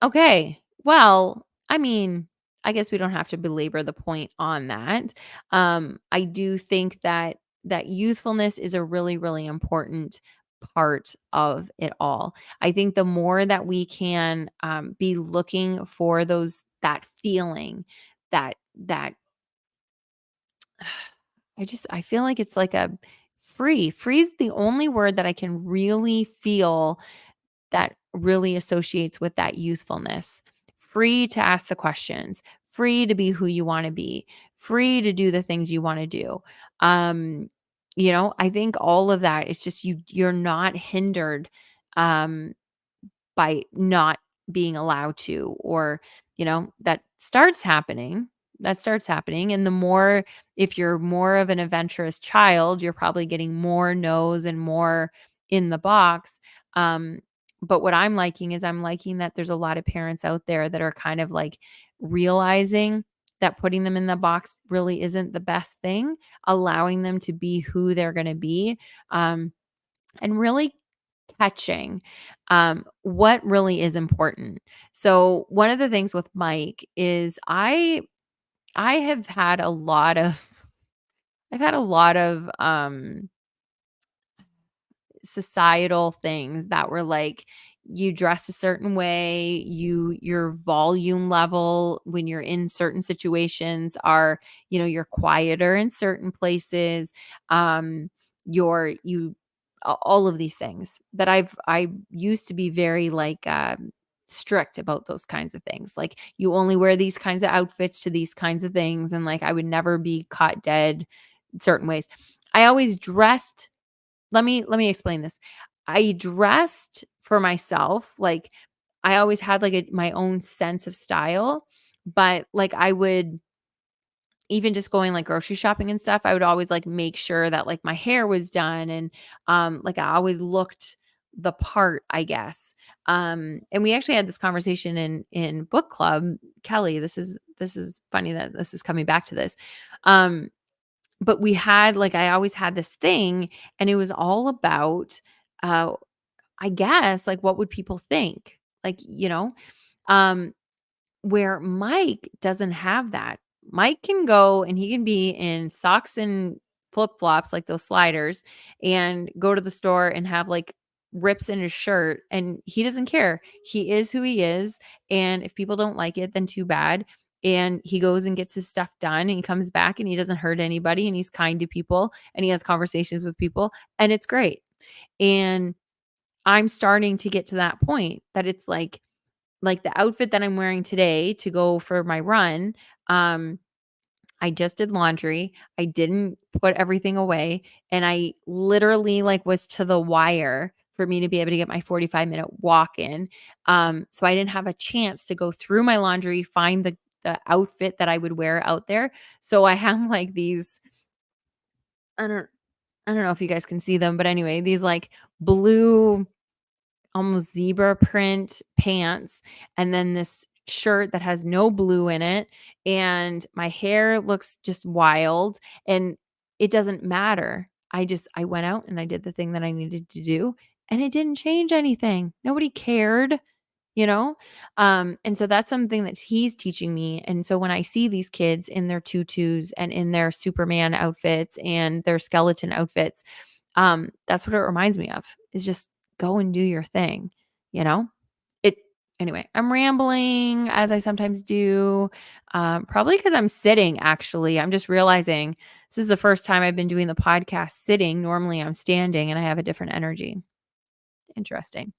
okay. Well, I mean, I guess we don't have to belabor the point on that. I do think that youthfulness is a really, really important part of it all. I think the more that we can be looking for that feeling, that I feel like it's like a free is the only word that I can really feel that really associates with that youthfulness. Free to ask the questions, free to be who you want to be, free to do the things you want to do. Um, I think all of that is just you're not hindered um by not being allowed to, or that starts happening. And the more, if you're more of an adventurous child, you're probably getting more no's and more in the box. um but what I'm liking is I'm liking that there's a lot of parents out there that are kind of like realizing that putting them in the box really isn't the best thing, allowing them to be who they're going to be, and really catching what really is important. So one of the things with Mike is I have had a lot of I've had a lot of societal things that were like, you dress a certain way, your volume level when you're in certain situations are, you're quieter in certain places. You all of these things that I used to be very like strict about those kinds of things. Like, you only wear these kinds of outfits to these kinds of things, and like I would never be caught dead certain ways. I always dressed, let me explain this. I dressed for myself. Like, I always had like my own sense of style, but like I would, even just going like grocery shopping and stuff, I would always like make sure that like my hair was done, and like I always looked the part, I guess. And we actually had this conversation in book club. Kelly, this is funny that this is coming back to this. but we had like, I always had this thing, and it was all about, uh, I guess, like, what would people think? Like, um, where Mike doesn't have that. Mike can go and he can be in socks and flip-flops, like those sliders, and go to the store and have like rips in his shirt, and he doesn't care. He is who he is, and if people don't like it, then too bad. And he goes and gets his stuff done, and he comes back and he doesn't hurt anybody, and he's kind to people, and he has conversations with people, and it's great. And I'm starting to get to that point that it's like the outfit that I'm wearing today to go for my run, I just did laundry. I didn't put everything away, and I literally like was to the wire for me to be able to get my 45-minute walk in. So I didn't have a chance to go through my laundry, find the outfit that I would wear out there. So I have like these, I don't I don't know if you guys can see them, but anyway, these like blue almost zebra print pants, and then this shirt that has no blue in it, and my hair looks just wild, and it doesn't matter. I went out and I did the thing that I needed to do, and it didn't change anything. Nobody cared, you know? And so that's something that he's teaching me. And so when I see these kids in their tutus and in their Superman outfits and their skeleton outfits, that's what it reminds me of, is just go and do your thing, you know? It Anyway, I'm rambling as I sometimes do. Probably because I'm sitting, actually. I'm just realizing this is the first time I've been doing the podcast sitting. Normally I'm standing and I have a different energy. Interesting.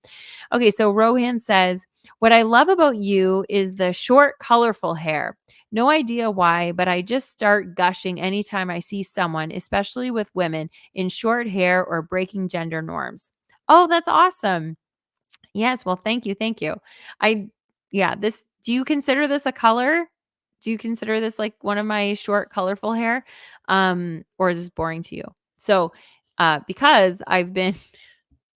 Okay, so Rohan says, what I love about you is the short, colorful hair. No idea why, but I just start gushing anytime I see someone, especially with women, in short hair or breaking gender norms. Oh, that's awesome. Yes, well, thank you. Thank you. I Yeah, do you consider this a color? Do you consider this like one of my short, colorful hair? Or is this boring to you? So, because I've been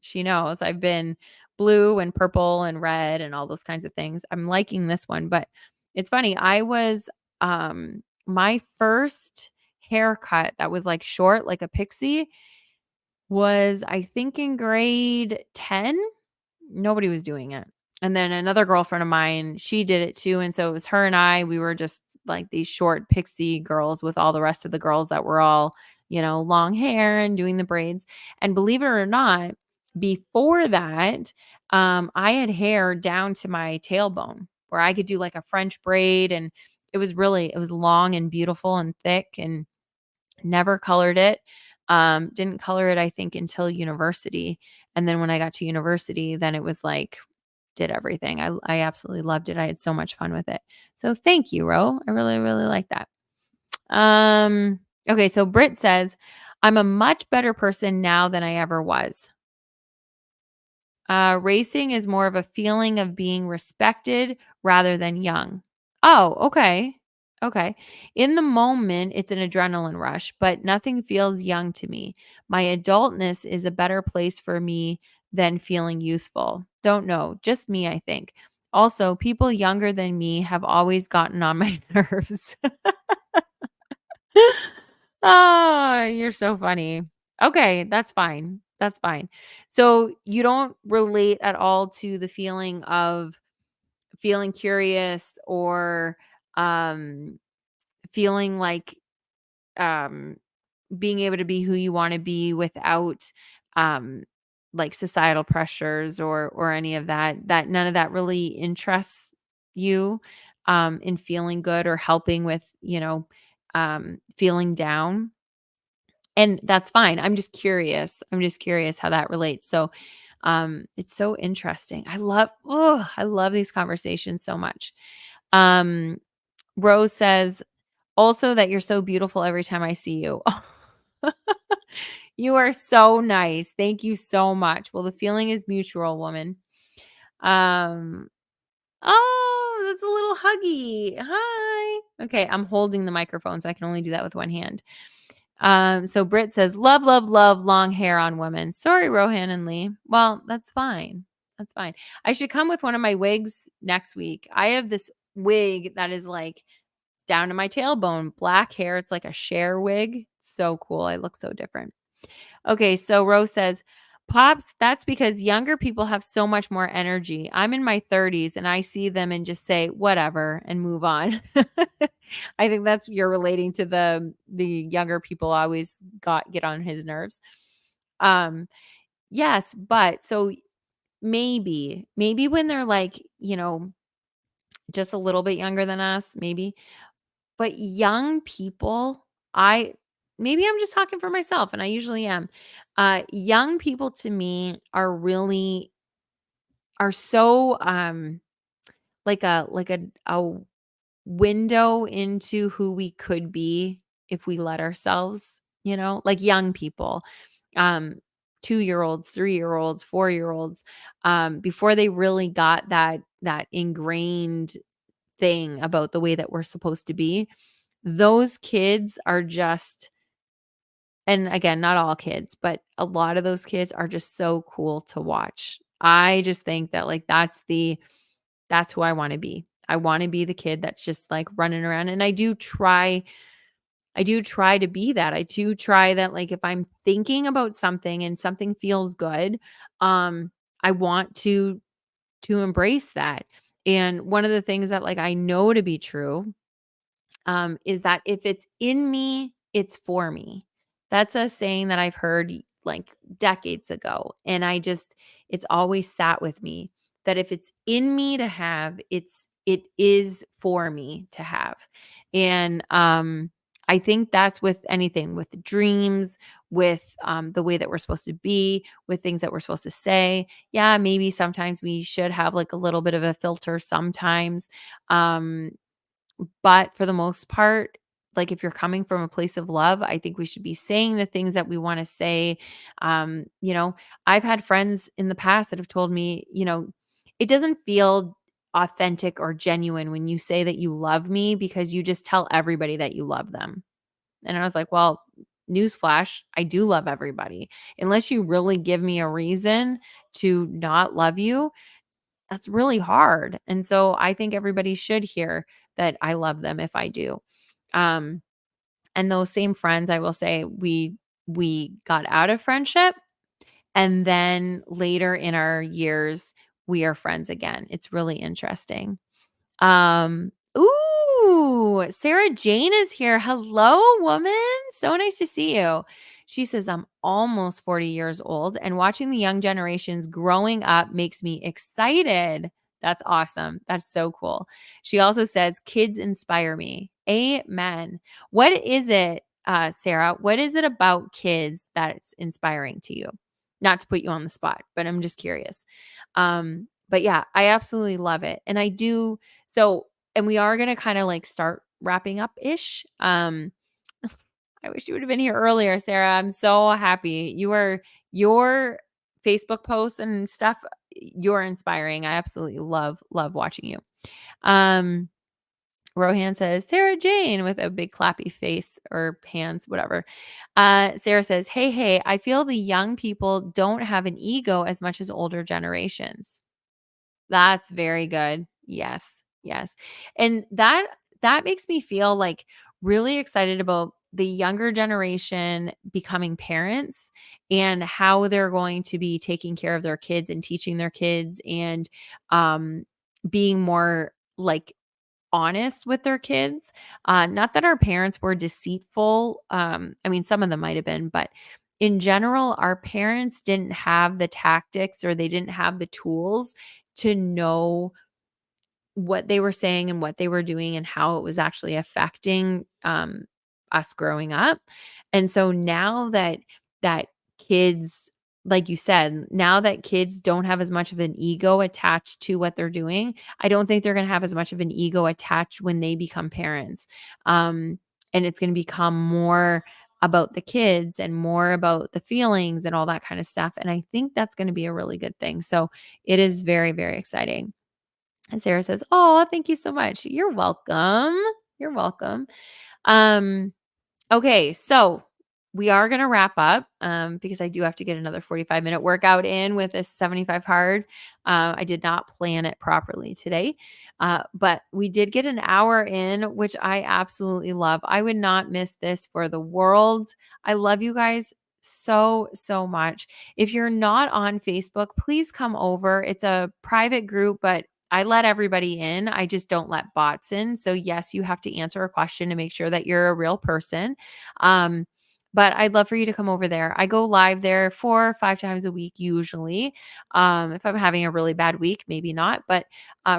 she knows I've been blue and purple and red and all those kinds of things. I'm liking this one, but it's funny. I was my first haircut that was like short, like a pixie, was I think in grade 10. Nobody was doing it. And then another girlfriend of mine, she did it too. And so it was her and I. We were just like these short pixie girls with all the rest of the girls that were all, long hair and doing the braids. And believe it or not, before that, I had hair down to my tailbone where I could do like a French braid. And it was long and beautiful and thick, and never colored it. Didn't color it, I think, until university. And then when I got to university, then it was like, did everything. I absolutely loved it. I had so much fun with it. So thank you, Ro. I really, really like that. Okay, so Britt says, I'm a much better person now than I ever was. Racing is more of a feeling of being respected rather than young. Oh, okay. Okay. In the moment, it's an adrenaline rush, but nothing feels young to me. My adultness is a better place for me than feeling youthful. Don't know. Just me, I think. Also, people younger than me have always gotten on my nerves. Oh, you're so funny. Okay, that's fine. That's fine. So you don't relate at all to the feeling of feeling curious or feeling like um being able to be who you want to be without um like societal pressures or any of that none of that really interests you in feeling good or helping with, feeling down. And that's fine. I'm just curious. I'm just curious how that relates. So, it's so interesting. I love these conversations so much. Um, Rose says also that you're so beautiful every time I see you. You are so nice. Thank you so much. Well, the feeling is mutual, woman. Um, oh, that's a little huggy. Hi. Okay, I'm holding the microphone, so I can only do that with one hand. So Britt says, love, love, love long hair on women. Sorry, Rohan and Lee. Well, that's fine. That's fine. I should come with one of my wigs next week. I have this wig that is like down to my tailbone, black hair. It's like a Cher wig. So cool. I look so different. Okay, so Rose says, Pops, that's because younger people have so much more energy. I'm in my 30s and I see them and just say, whatever, and move on. I think that's you're relating to the younger people always get on his nerves. Yes, but so maybe when they're like, just a little bit younger than us, maybe. But young people, maybe I'm just talking for myself, and I usually am. Young people to me are so like a window into who we could be if we let ourselves, like young people, um 2-year-olds, 3-year-olds, 4-year-olds, before they really got that ingrained thing about the way that we're supposed to be. Those kids are just, and again, not all kids, but a lot of those kids are just so cool to watch. I just think that like that's who I want to be. I want to be the kid that's just like running around, and I do try to be that. I do try that, like if I'm thinking about something and something feels good, I want to embrace that. And one of the things that like I know to be true, is that if it's in me, it's for me. That's a saying that I've heard like decades ago. And it's always sat with me that if it's in me to have, it is for me to have. And I think that's with anything, with dreams, with the way that we're supposed to be, with things that we're supposed to say. Yeah, maybe sometimes we should have like a little bit of a filter sometimes. But for the most part, like if you're coming from a place of love, I think we should be saying the things that we want to say. I've had friends in the past that have told me, it doesn't feel authentic or genuine when you say that you love me because you just tell everybody that you love them. And I was like, well, newsflash, I do love everybody. Unless you really give me a reason to not love you, that's really hard. And so I think everybody should hear that I love them if I do. Um, and those same friends, I will say, we got out of friendship, and then later in our years, we are friends again. It's really interesting. Ooh, Sarah Jane is here. Hello, woman. So nice to see you. She says, I'm almost 40 years old, and watching the young generations growing up makes me excited. That's awesome. That's so cool. She also says, kids inspire me. Amen. What is it, Sarah? What is it about kids that's inspiring to you? Not to put you on the spot, but I'm just curious. But yeah, I absolutely love it. And I do. So, and we are going to kind of like start wrapping up ish. I wish you would have been here earlier, Sarah. I'm so happy. Your Facebook posts and stuff, you're inspiring. I absolutely love watching you. Rohan says, Sarah Jane, with a big clappy face or hands, whatever. Sarah says, hey, I feel the young people don't have an ego as much as older generations. That's very good. Yes. And that makes me feel like really excited about the younger generation becoming parents and how they're going to be taking care of their kids and teaching their kids and being more like honest with their kids. Not that our parents were deceitful. I mean, some of them might have been, but in general, our parents didn't have the tactics or they didn't have the tools to know what they were saying and what they were doing and how it was actually affecting us growing up. And so now that kids, like you said, now that kids don't have as much of an ego attached to what they're doing, I don't think they're going to have as much of an ego attached when they become parents. And it's going to become more about the kids and more about the feelings and all that kind of stuff. And I think that's going to be a really good thing. So it is very, very exciting. And Sarah says, "Oh, thank you so much. You're welcome. You're welcome." Okay, so we are going to wrap up because I do have to get another 45-minute workout in with this 75 hard. I did not plan it properly today, but we did get an hour in, which I absolutely love. I would not miss this for the world. I love you guys so, so much. If you're not on Facebook, please come over. It's a private group, but I let everybody in. I just don't let bots in. So yes, you have to answer a question to make sure that you're a real person. But I'd love for you to come over there. I go live there 4 or 5 times a week usually. If I'm having a really bad week, maybe not. But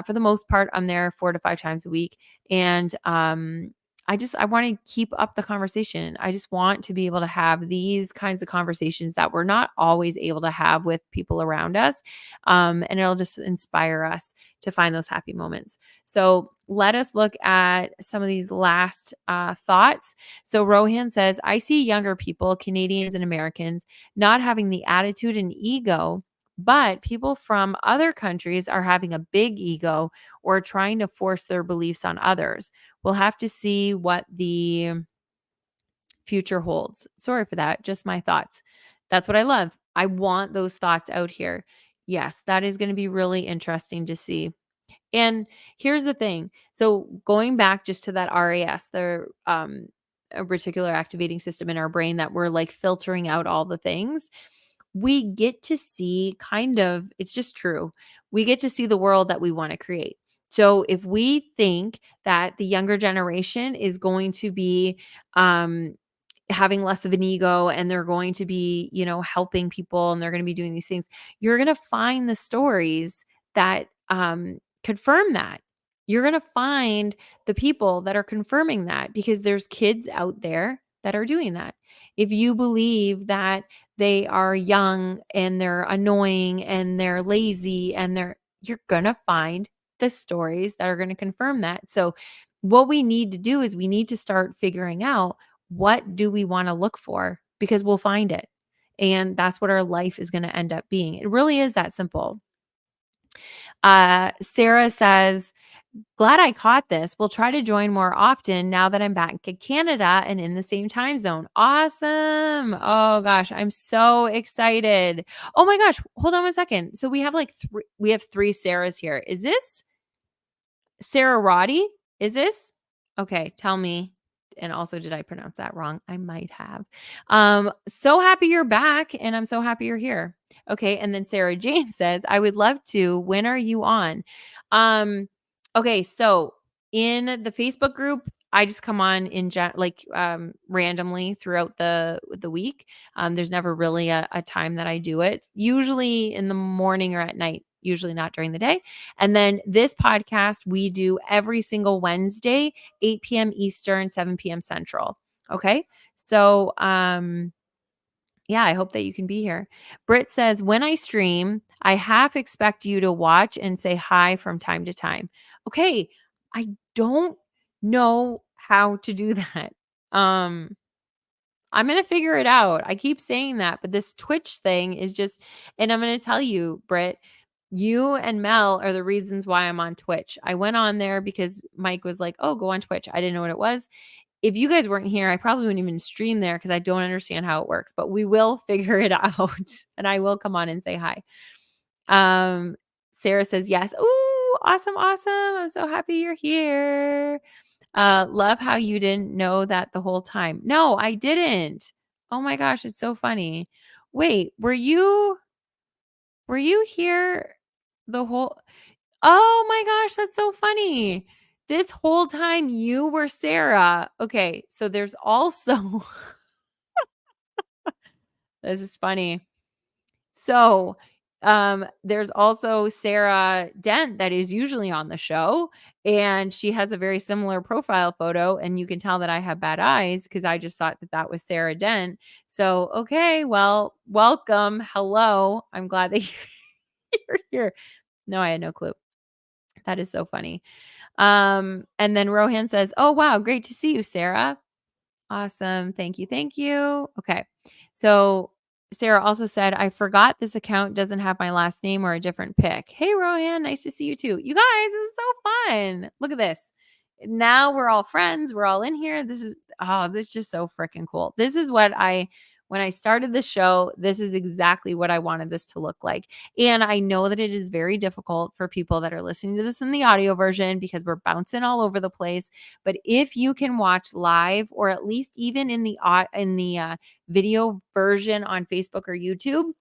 for the most part, I'm there 4 to 5 times a week. And I want to keep up the conversation. I just want to be able to have these kinds of conversations that we're not always able to have with people around us. And it'll just inspire us to find those happy moments. So let us look at some of these last thoughts. So Rohan says, I see younger people, Canadians and Americans, not having the attitude and ego, but people from other countries are having a big ego or trying to force their beliefs on others. We'll have to see what the future holds. Sorry for that. Just my thoughts. That's what I love. I want those thoughts out here. Yes, that is going to be really interesting to see. And here's the thing. So going back just to that RAS, the a reticular activating system in our brain that we're like filtering out all the things, we get to see it's just true. We get to see the world that we want to create. So if we think that the younger generation is going to be having less of an ego and they're going to be, helping people and they're going to be doing these things, you're going to find the stories that confirm that. You're going to find the people that are confirming that because there's kids out there that are doing that. If you believe that they are young and they're annoying and they're lazy and you're going to find the stories that are going to confirm that. So what we need to do is we need to start figuring out, what do we want to look for? Because we'll find it. And that's what our life is going to end up being. It really is that simple. Sarah says, glad I caught this. We'll try to join more often now that I'm back in Canada and in the same time zone. Awesome. Oh gosh, I'm so excited. Oh my gosh, hold on one second. So we have we have 3 Sarahs here. Is this Sarah Roddy? Is this? Okay, tell me. And also, did I pronounce that wrong? I might have. So happy you're back, and I'm so happy you're here. Okay, and then Sarah Jane says, I would love to. When are you on? Okay, so in the Facebook group, I just come on in randomly throughout the week. There's never really a time that I do it. Usually in the morning or at night, usually not during the day. And then this podcast we do every single Wednesday, 8 p.m. Eastern, 7 p.m. Central. Okay. So yeah, I hope that you can be here. Britt says, when I stream, I half expect you to watch and say hi from time to time. Okay. I don't know how to do that. I'm going to figure it out. I keep saying that, but this Twitch thing is just, and I'm going to tell you, Britt, you and Mel are the reasons why I'm on Twitch. I went on there because Mike was like, oh, go on Twitch. I didn't know what it was. If you guys weren't here, I probably wouldn't even stream there because I don't understand how it works, but we will figure it out and I will come on and say hi. Sarah says, yes. Ooh, awesome. Awesome. I'm so happy you're here. Love how you didn't know that the whole time. No, I didn't. Oh my gosh. It's so funny. Wait, were you here the whole, oh my gosh, that's so funny. This whole time you were Sarah. Okay, so there's also this is funny. So, there's also Sarah Dent that is usually on the show, and she has a very similar profile photo, and you can tell that I have bad eyes because I just thought that that was Sarah Dent. So, okay, well, welcome. Hello. I'm glad that you're here. No, I had no clue. That is so funny. And then Rohan says, oh, wow, great to see you, Sarah. Awesome. Thank you. Thank you. Okay. So Sarah also said, I forgot this account doesn't have my last name or a different pic. Hey, Rohan, nice to see you too. You guys, this is so fun. Look at this. now we're all friends. We're all in here. This is just so freaking cool. This is what when I started the show, this is exactly what I wanted this to look like. And I know that it is very difficult for people that are listening to this in the audio version because we're bouncing all over the place. But if you can watch live, or at least even in the video version on Facebook or YouTube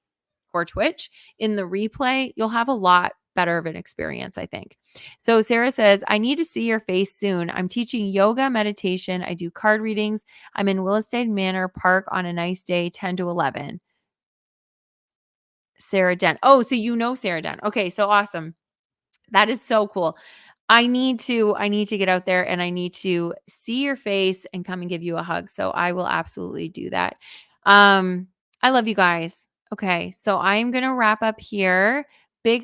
or Twitch in the replay, you'll have a lot better of an experience, I think. So Sarah says, I need to see your face soon. I'm teaching yoga, meditation. I do card readings. I'm in Williston Manor Park on a nice day, 10 to 11. Sarah Den. Oh, so you know Sarah Den. Okay, so awesome. That is so cool. I need to get out there and I need to see your face and come and give you a hug. So I will absolutely do that. I love you guys. Okay, so I'm going to wrap up here.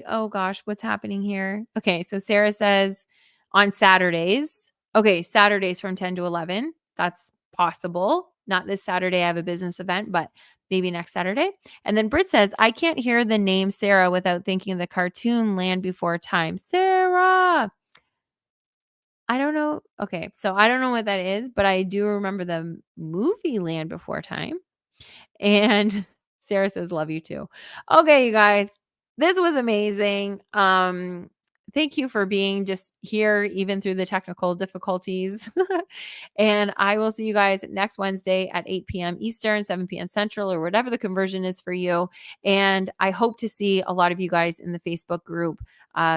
Oh gosh, what's happening here? Okay, so Sarah says on Saturdays. Okay, Saturdays from 10 to 11. That's possible. Not this Saturday. I have a business event, but maybe next Saturday. And then Britt says, I can't hear the name Sarah without thinking of the cartoon Land Before Time. Sarah. I don't know. Okay, so I don't know what that is, but I do remember the movie Land Before Time. And Sarah says, love you too. Okay, you guys, this was amazing. Thank you for being just here, even through the technical difficulties. And I will see you guys next Wednesday at 8 p.m. Eastern, 7 p.m. Central, or whatever the conversion is for you. And I hope to see a lot of you guys in the Facebook group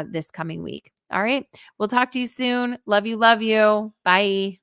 this coming week. All right. We'll talk to you soon. Love you. Love you. Bye.